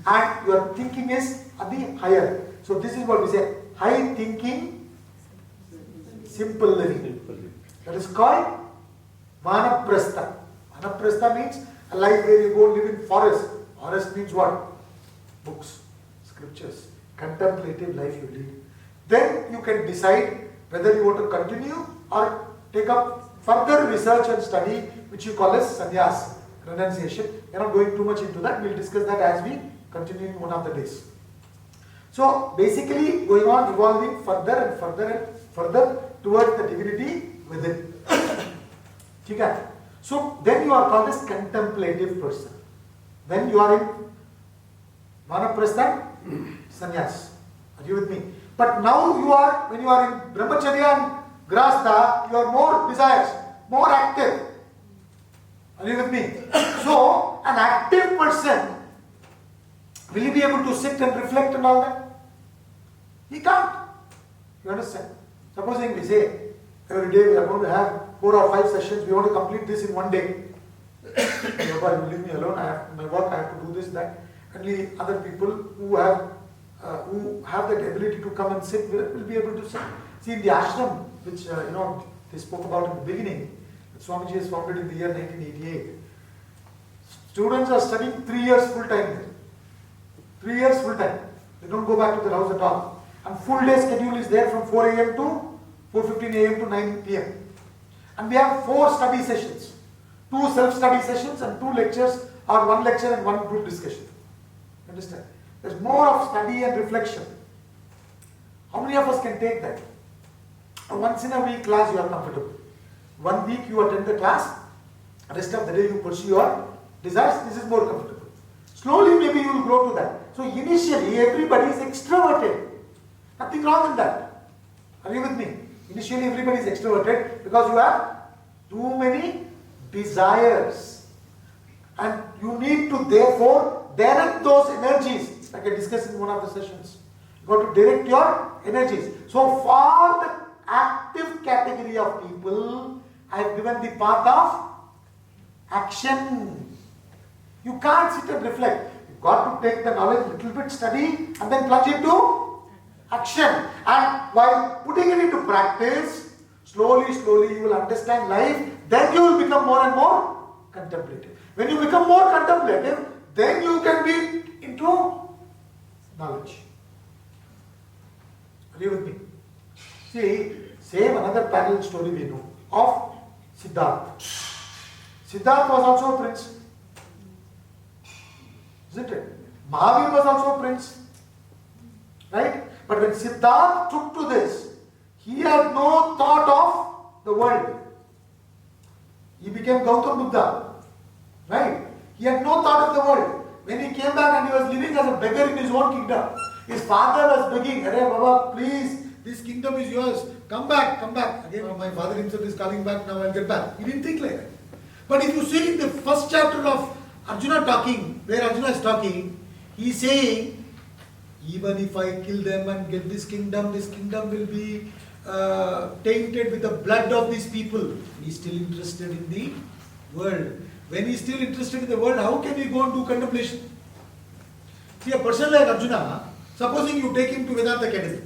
and your thinking is at the higher. So this is what we say, high thinking, simple living. That is called Vanaprastha. Vanaprastha means a life where you go live in forest. Forest means what? Books, scriptures, contemplative life you lead. Then you can decide whether you want to continue or take up further research and study, which you call as sannyas, renunciation. We are not going too much into that. We will discuss that as we continue in one of the days. So basically going on evolving further and further and further towards the divinity within. Okay? So then you are called as contemplative person. Then you are in Vanaprastha, sannyas. Are you with me? But now you are, when you are in brahmacharya and grahastha, you are more desires, more active. Are you with me? So an active person, will he be able to sit and reflect and all that? He can't. You understand? Supposing we say, every day we are going to have 4 or 5 sessions, we want to complete this in one day. You leave me alone, I have my work, I have to do this, that. Only other people who have that ability to come and sit will be able to sit. See, in the ashram, which they spoke about in the beginning, Swamiji is founded in the year 1988. Students are studying 3 years full time there. 3 years full time. They don't go back to their house at all. And full day schedule is there from 4 a.m. to 4:15 a.m. to 9 p.m. And we have 4 study sessions. 2 self-study sessions and 2 lectures, or 1 lecture and 1 group discussion. Understand? There's more of study and reflection. How many of us can take that? Once in a week class you are comfortable. 1 week you attend the class, rest of the day you pursue your desires, this is more comfortable. Slowly maybe you will grow to that. So initially everybody is extroverted. Nothing wrong in that. Are you with me? Initially everybody is extroverted because you have too many desires. And you need to therefore direct those energies, like I discussed in one of the sessions. You got to direct your energies. So for the active category of people, I have given the path of action. You can't sit and reflect. You've got to take the knowledge, little bit study, and then plunge into action. And while putting it into practice, slowly, slowly you will understand life. Then you will become more and more contemplative. When you become more contemplative, then you can be into knowledge. Are you with me? See, same another parallel story we know of Siddhartha. Siddhartha was also a prince. Isn't it? Mahavir was also a prince. Right? But when Siddhartha took to this, he had no thought of the world. He became Gautam Buddha. Right? He had no thought of the world. When he came back and he was living as a beggar in his own kingdom, his father was begging, "Arey Baba, please, this kingdom is yours. Come back, come back." Again, my father himself is calling back, now I'll get back. He didn't think like that. But if you see in the first chapter of Arjuna talking, where Arjuna is talking, he is saying, even if I kill them and get this kingdom will be tainted with the blood of these people. He is still interested in the world. When he is still interested in the world, how can he go and do contemplation? See, a person like Arjuna, supposing you take him to Vedanta Academy,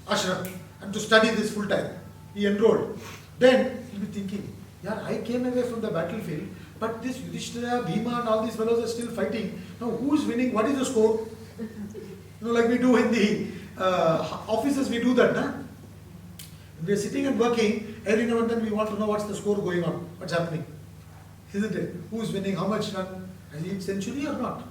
ashram, and to study this full time, he enrolled. Then he will be thinking, yeah, I came away from the battlefield But this Yudhishthira, Bhima and all these fellows are still fighting. Now who is winning? What is the score? Like we do in the offices, we do that. Nah? We are sitting and working, every now and then we want to know what's the score going on, what's happening. Isn't it? Who is winning, how much run, has he hit century or not?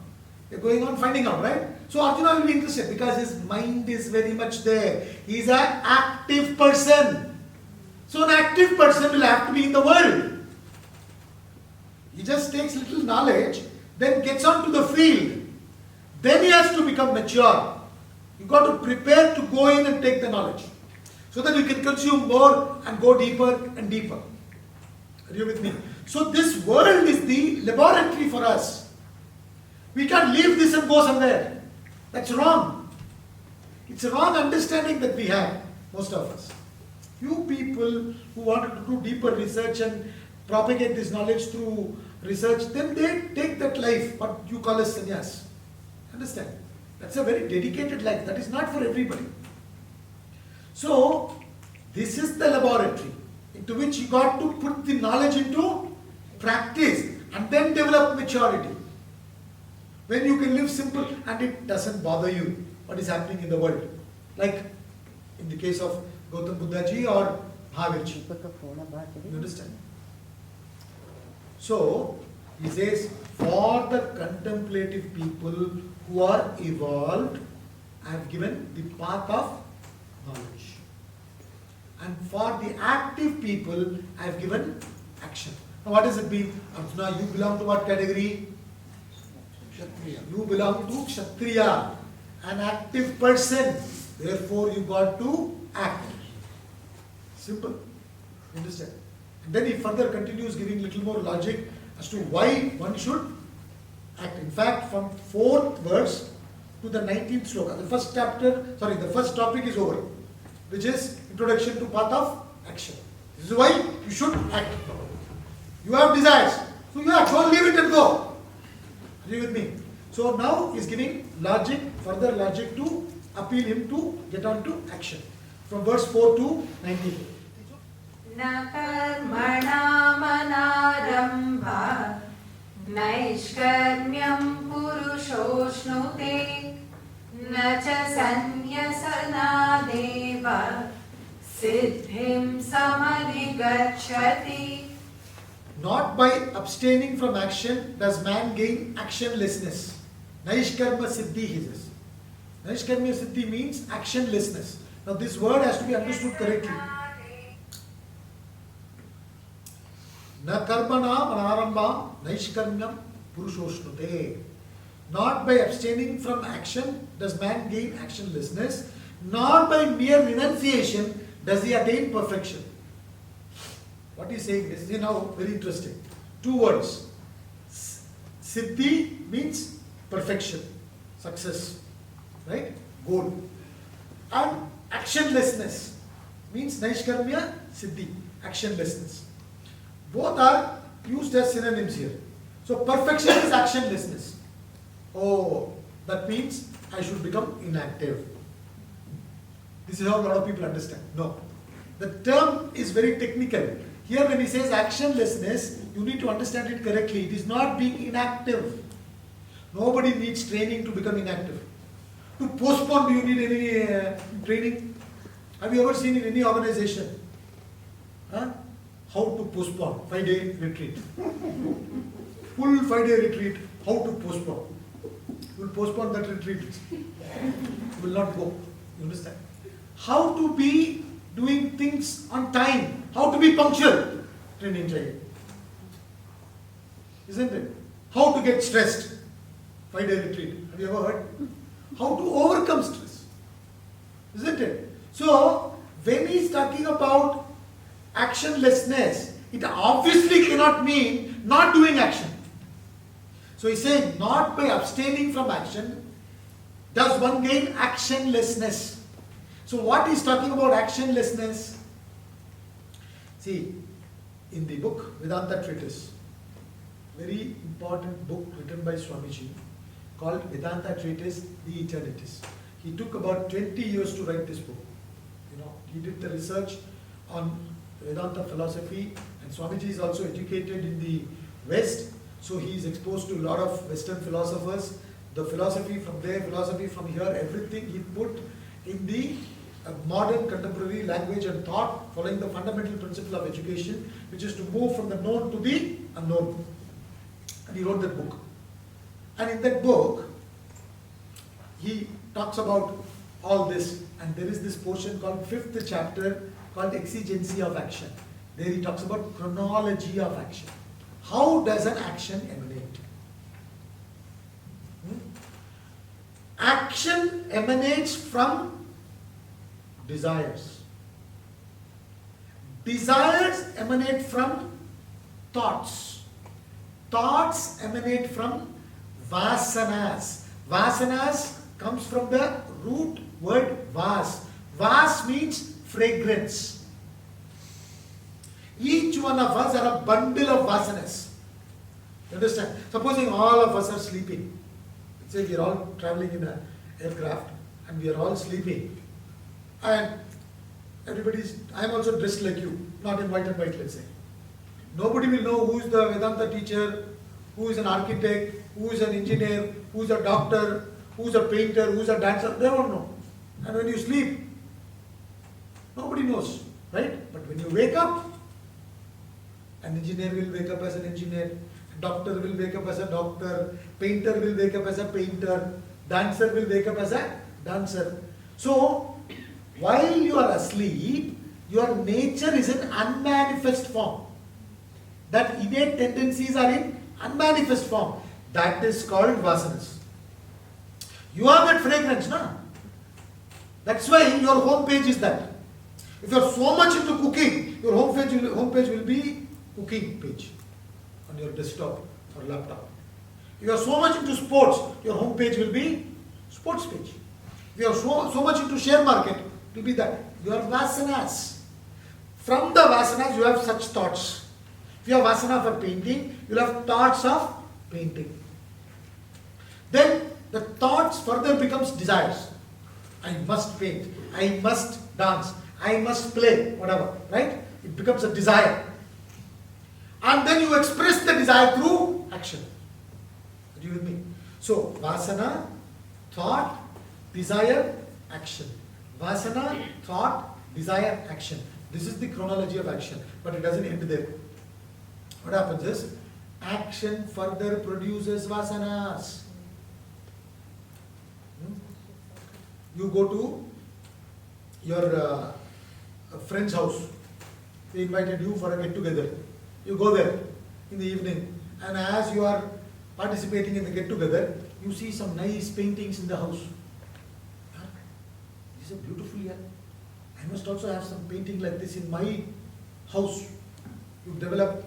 They're going on finding out, right? So Arjuna will be interested because his mind is very much there. He is an active person. So an active person will have to be in the world. He just takes little knowledge, then gets on to the field. Then he has to become mature. You got to prepare to go in and take the knowledge. So that you can consume more and go deeper and deeper. Are you with me? So this world is the laboratory for us. We can't leave this and go somewhere. That's wrong. It's a wrong understanding that we have, most of us. You people who wanted to do deeper research and propagate this knowledge through research, then they take that life, what you call as sannyas. Understand? That's a very dedicated life. That is not for everybody. So, this is the laboratory into which you got to put the knowledge into practice and then develop maturity. When you can live simple and it doesn't bother you what is happening in the world. Like in the case of Gautam Buddha ji or Mahavir ji. You understand? So, he says, for the contemplative people who are evolved, I have given the path of knowledge. And for the active people, I have given action. Now what does it mean? Arjuna, you belong to what category? Kshatriya. You belong to Kshatriya, an active person. Therefore, you got to act. Simple. You understand? And then he further continues giving little more logic as to why one should act. In fact, from 4th verse to the 19th sloka, the first topic is over, which is introduction to path of action. This is why you should act. You have desires, so you have to leave it and go. Are you with me? So now he is giving logic, further logic to appeal him to get on to action. From verse 4 to 19. न कर्मणामनारम्भा नैष्कर्म्यं पुरुषोऽश्नुते न च सन्न्यसनादेव सिद्धिं समधिगच्छति. Not by abstaining from action does man gain actionlessness. Naishkarma siddhi, he says. Naishkarma siddhi means actionlessness. Now this word has to be understood correctly. Na karmana manarambha naishkarmyam purushoshnute. Not by abstaining from action does man gain actionlessness, nor by mere renunciation does he attain perfection. What he is saying, this is now very interesting. 2 words. Siddhi means perfection, success, right? Goal. And actionlessness means naishkarmya siddhi, actionlessness. Both are used as synonyms here. So perfection is actionlessness. Oh, that means I should become inactive. This is how a lot of people understand. No. The term is very technical. Here when he says actionlessness, you need to understand it correctly. It is not being inactive. Nobody needs training to become inactive. To postpone, do you need any training? Have you ever seen in any organization? How to postpone 5-day retreat. Full 5-day retreat, how to postpone. You will postpone that retreat. You will not go. You understand? How to be doing things on time. How to be punctual. Training चाहिए. Isn't it? How to get stressed. 5-day retreat. Have you ever heard? How to overcome stress. Isn't it? So, when he is talking about actionlessness, it obviously cannot mean not doing action. So he says, not by abstaining from action does one gain actionlessness. So what is talking about actionlessness? See, in the book Vedanta Treatise, very important book written by Swamiji called Vedanta Treatise, The Eternities. He took about 20 years to write this book. He did the research on Vedanta philosophy, and Swamiji is also educated in the West, so he is exposed to a lot of Western philosophers. The philosophy from there, philosophy from here, everything he put in the modern contemporary language and thought, following the fundamental principle of education, which is to move from the known to the unknown. And he wrote that book. And in that book, he talks about all this. And there is this portion called 5th chapter called Exigency of Action. There he talks about chronology of action. How does an action emanate? Action emanates from desires. Desires emanate from thoughts. Thoughts emanate from vasanas. Vasanas comes from the root word vas. Vas means fragrance. Each one of us are a bundle of vasanas. You understand? Supposing all of us are sleeping. Let's say we are all traveling in an aircraft and we are all sleeping. And I am also dressed like you, not in white and white, let's say. Nobody will know who is the Vedanta teacher, who is an architect, who is an engineer, who is a doctor, who is a painter, who is a dancer. They won't know. And when you sleep, nobody knows, right? But when you wake up, an engineer will wake up as an engineer, a doctor will wake up as a doctor, painter will wake up as a painter, dancer will wake up as a dancer. So, while you are asleep, your nature is in unmanifest form. That innate tendencies are in unmanifest form. That is called vasanas. You have that fragrance, no? That's why your home page is that. If you are so much into cooking, your home page will be cooking page on your desktop or laptop. If you are so much into sports, your home page will be sports page. If you are so much into share market, it will be that. Your vasanas. From the vasanas, you have such thoughts. If you have vasana for painting, you will have thoughts of painting. Then the thoughts further becomes desires. I must paint. I must dance. I must play. Whatever. Right? It becomes a desire. And then you express the desire through action. Are you with me? So, vasana, thought, desire, action. Vasana, thought, desire, action. This is the chronology of action. But it doesn't end there. What happens is, action further produces vasanas. You go to your friend's house. They invited you for a get-together. You go there in the evening, and as you are participating in the get-together, you see some nice paintings in the house. These are beautiful here. I must also have some painting like this in my house. You develop,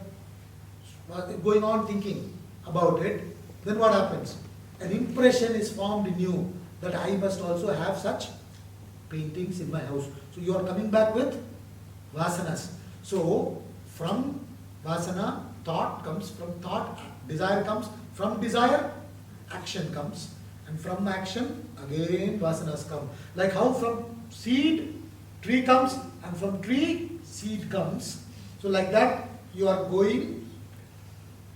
going on thinking about it, then what happens? An impression is formed in you that I must also have such paintings in my house. So you are coming back with vasanas. So from vasana, thought comes, from thought, desire comes, from desire, action comes, and from action, again vasanas come. Like how from seed, tree comes, and from tree, seed comes. So like that, you are going,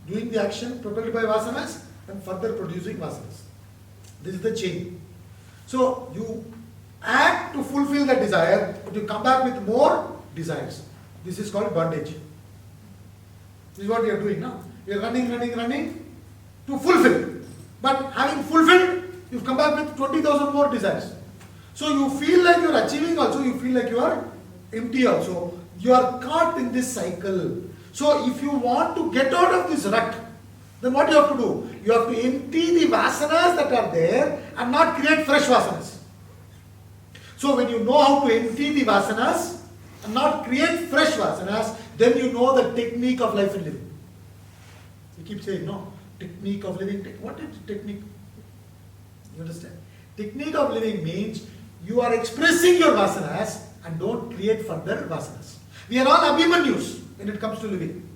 doing the action propelled by vasanas, and further producing vasanas. This is the chain. So you act to fulfill the desire, but you come back with more desires. This is called bondage. This is what we are doing now. We are running to fulfill. But having fulfilled, you've come back with 20,000 more desires. So you feel like you are achieving also, you feel like you are empty also. You are caught in this cycle. So if you want to get out of this rut, then what you have to do? You have to empty the vasanas that are there and not create fresh vasanas. So when you know how to empty the vasanas and not create fresh vasanas, then you know the technique of life and living. You keep saying, no, technique of living. What is technique? You understand? Technique of living means you are expressing your vasanas and don't create further vasanas. We are all Abhimanyus when it comes to living.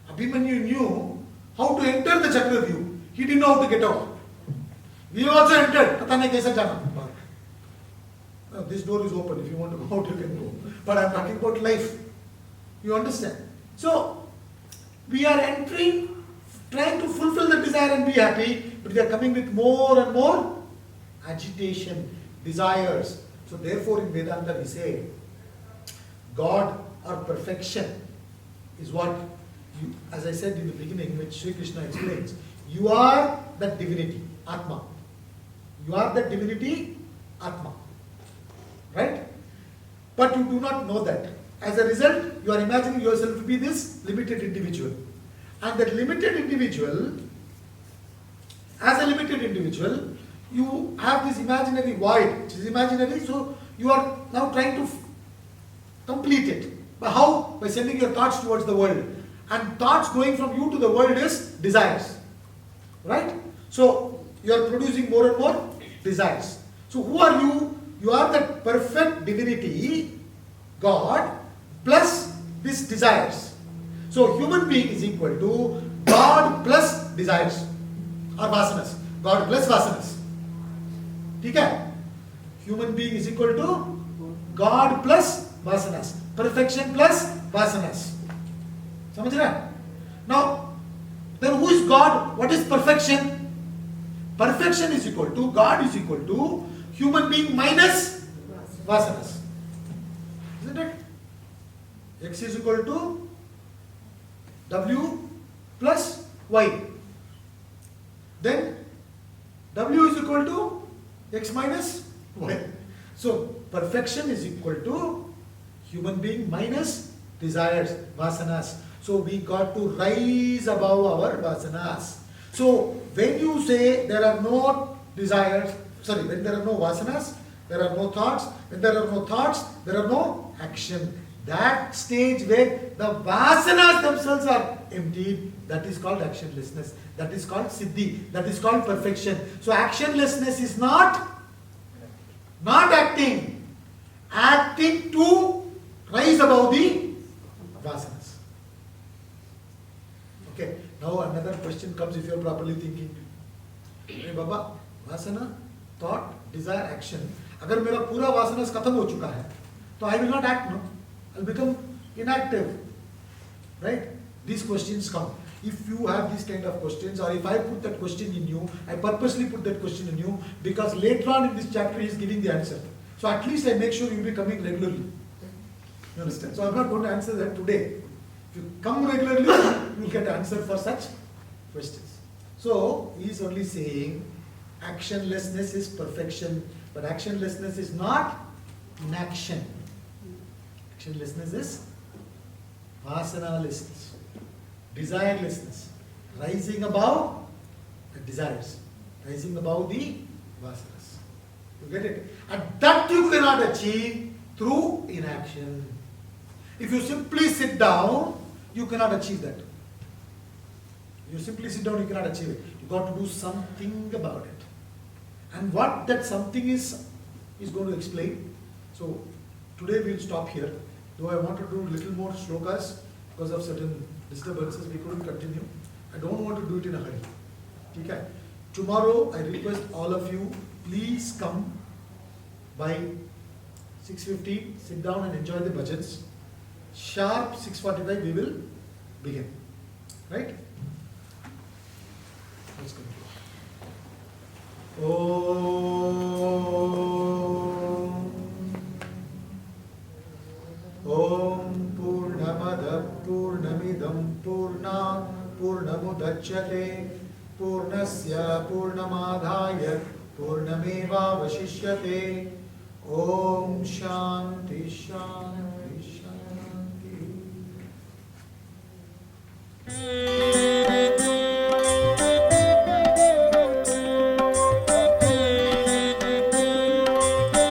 Abhimanyu knew how to enter the Chakravyuh. He didn't know how to get out. We also entered. Pata nahi kaisa jana. This door is open. If you want to go out, you can go. But I am talking about life. You understand? So, we are entering trying to fulfill the desire and be happy, but they are coming with more and more agitation, desires. So therefore in Vedanta we say, God or perfection is what you, as I said in the beginning, which Sri Krishna explains, you are that divinity, Atma. You are that divinity, Atma. Right? But you do not know that. As a result, you are imagining yourself to be this limited individual. And that limited individual, as a limited individual, you have this imaginary void, which is imaginary, so you are now trying to complete it. But how? By sending your thoughts towards the world. And thoughts going from you to the world is desires. Right? So, you are producing more and more desires. So, who are you? You are that perfect divinity, God, plus these desires. So, human being is equal to God plus desires or vasanas. God plus vasanas. Okay? Human being is equal to God plus vasanas. Perfection plus vasanas. Samajh rahe? Now, then who is God? What is perfection? Perfection is equal to, God is equal to human being minus vasanas. Isn't it? X is equal to W plus Y. Then W is equal to X minus Y. So perfection is equal to human being minus desires, vasanas. So we got to rise above our vasanas. So when you say there are no desires, when there are no vasanas, there are no thoughts. When there are no thoughts, there are no action. That stage where the vasanas themselves are emptied, that is called actionlessness. That is called siddhi. That is called perfection. So actionlessness is not acting. Acting to rise above the vasanas. Okay, now another question comes if you are properly thinking. Hey Baba, vasana, thought, desire, action. अगर मेरा पूरा वासना खत्म हो चुका है, तो I will not act, no? I'll become inactive. Right? These questions come. If you have these kind of questions, or if I put that question in you, I purposely put that question in you, because later on in this chapter he is giving the answer. So at least I make sure you will be coming regularly. You understand? So I'm not going to answer that today. If you come regularly, you will get answer for such questions. So he is only saying actionlessness is perfection, but actionlessness is not inaction. Actionlessness is vasanalessness, desirelessness, rising above the desires, rising above the vasanas. You get it? And that you cannot achieve through inaction. If you simply sit down, you cannot achieve that. You simply sit down, you cannot achieve it. You got to do something about it. And what that something is going to explain. So today we will stop here. Though I want to do a little more shlokas, because of certain disturbances, we couldn't continue. I don't want to do it in a hurry. Okay? Tomorrow, I request all of you, please come by 6:15, sit down and enjoy the bhajans. Sharp 6:45, we will begin. Right? Let's continue. Om Purnamada Purnamidam Purnat Purnamudachyate Purnasya Purnamadhaya Purnameva Vashishyate Om Shanti Shanti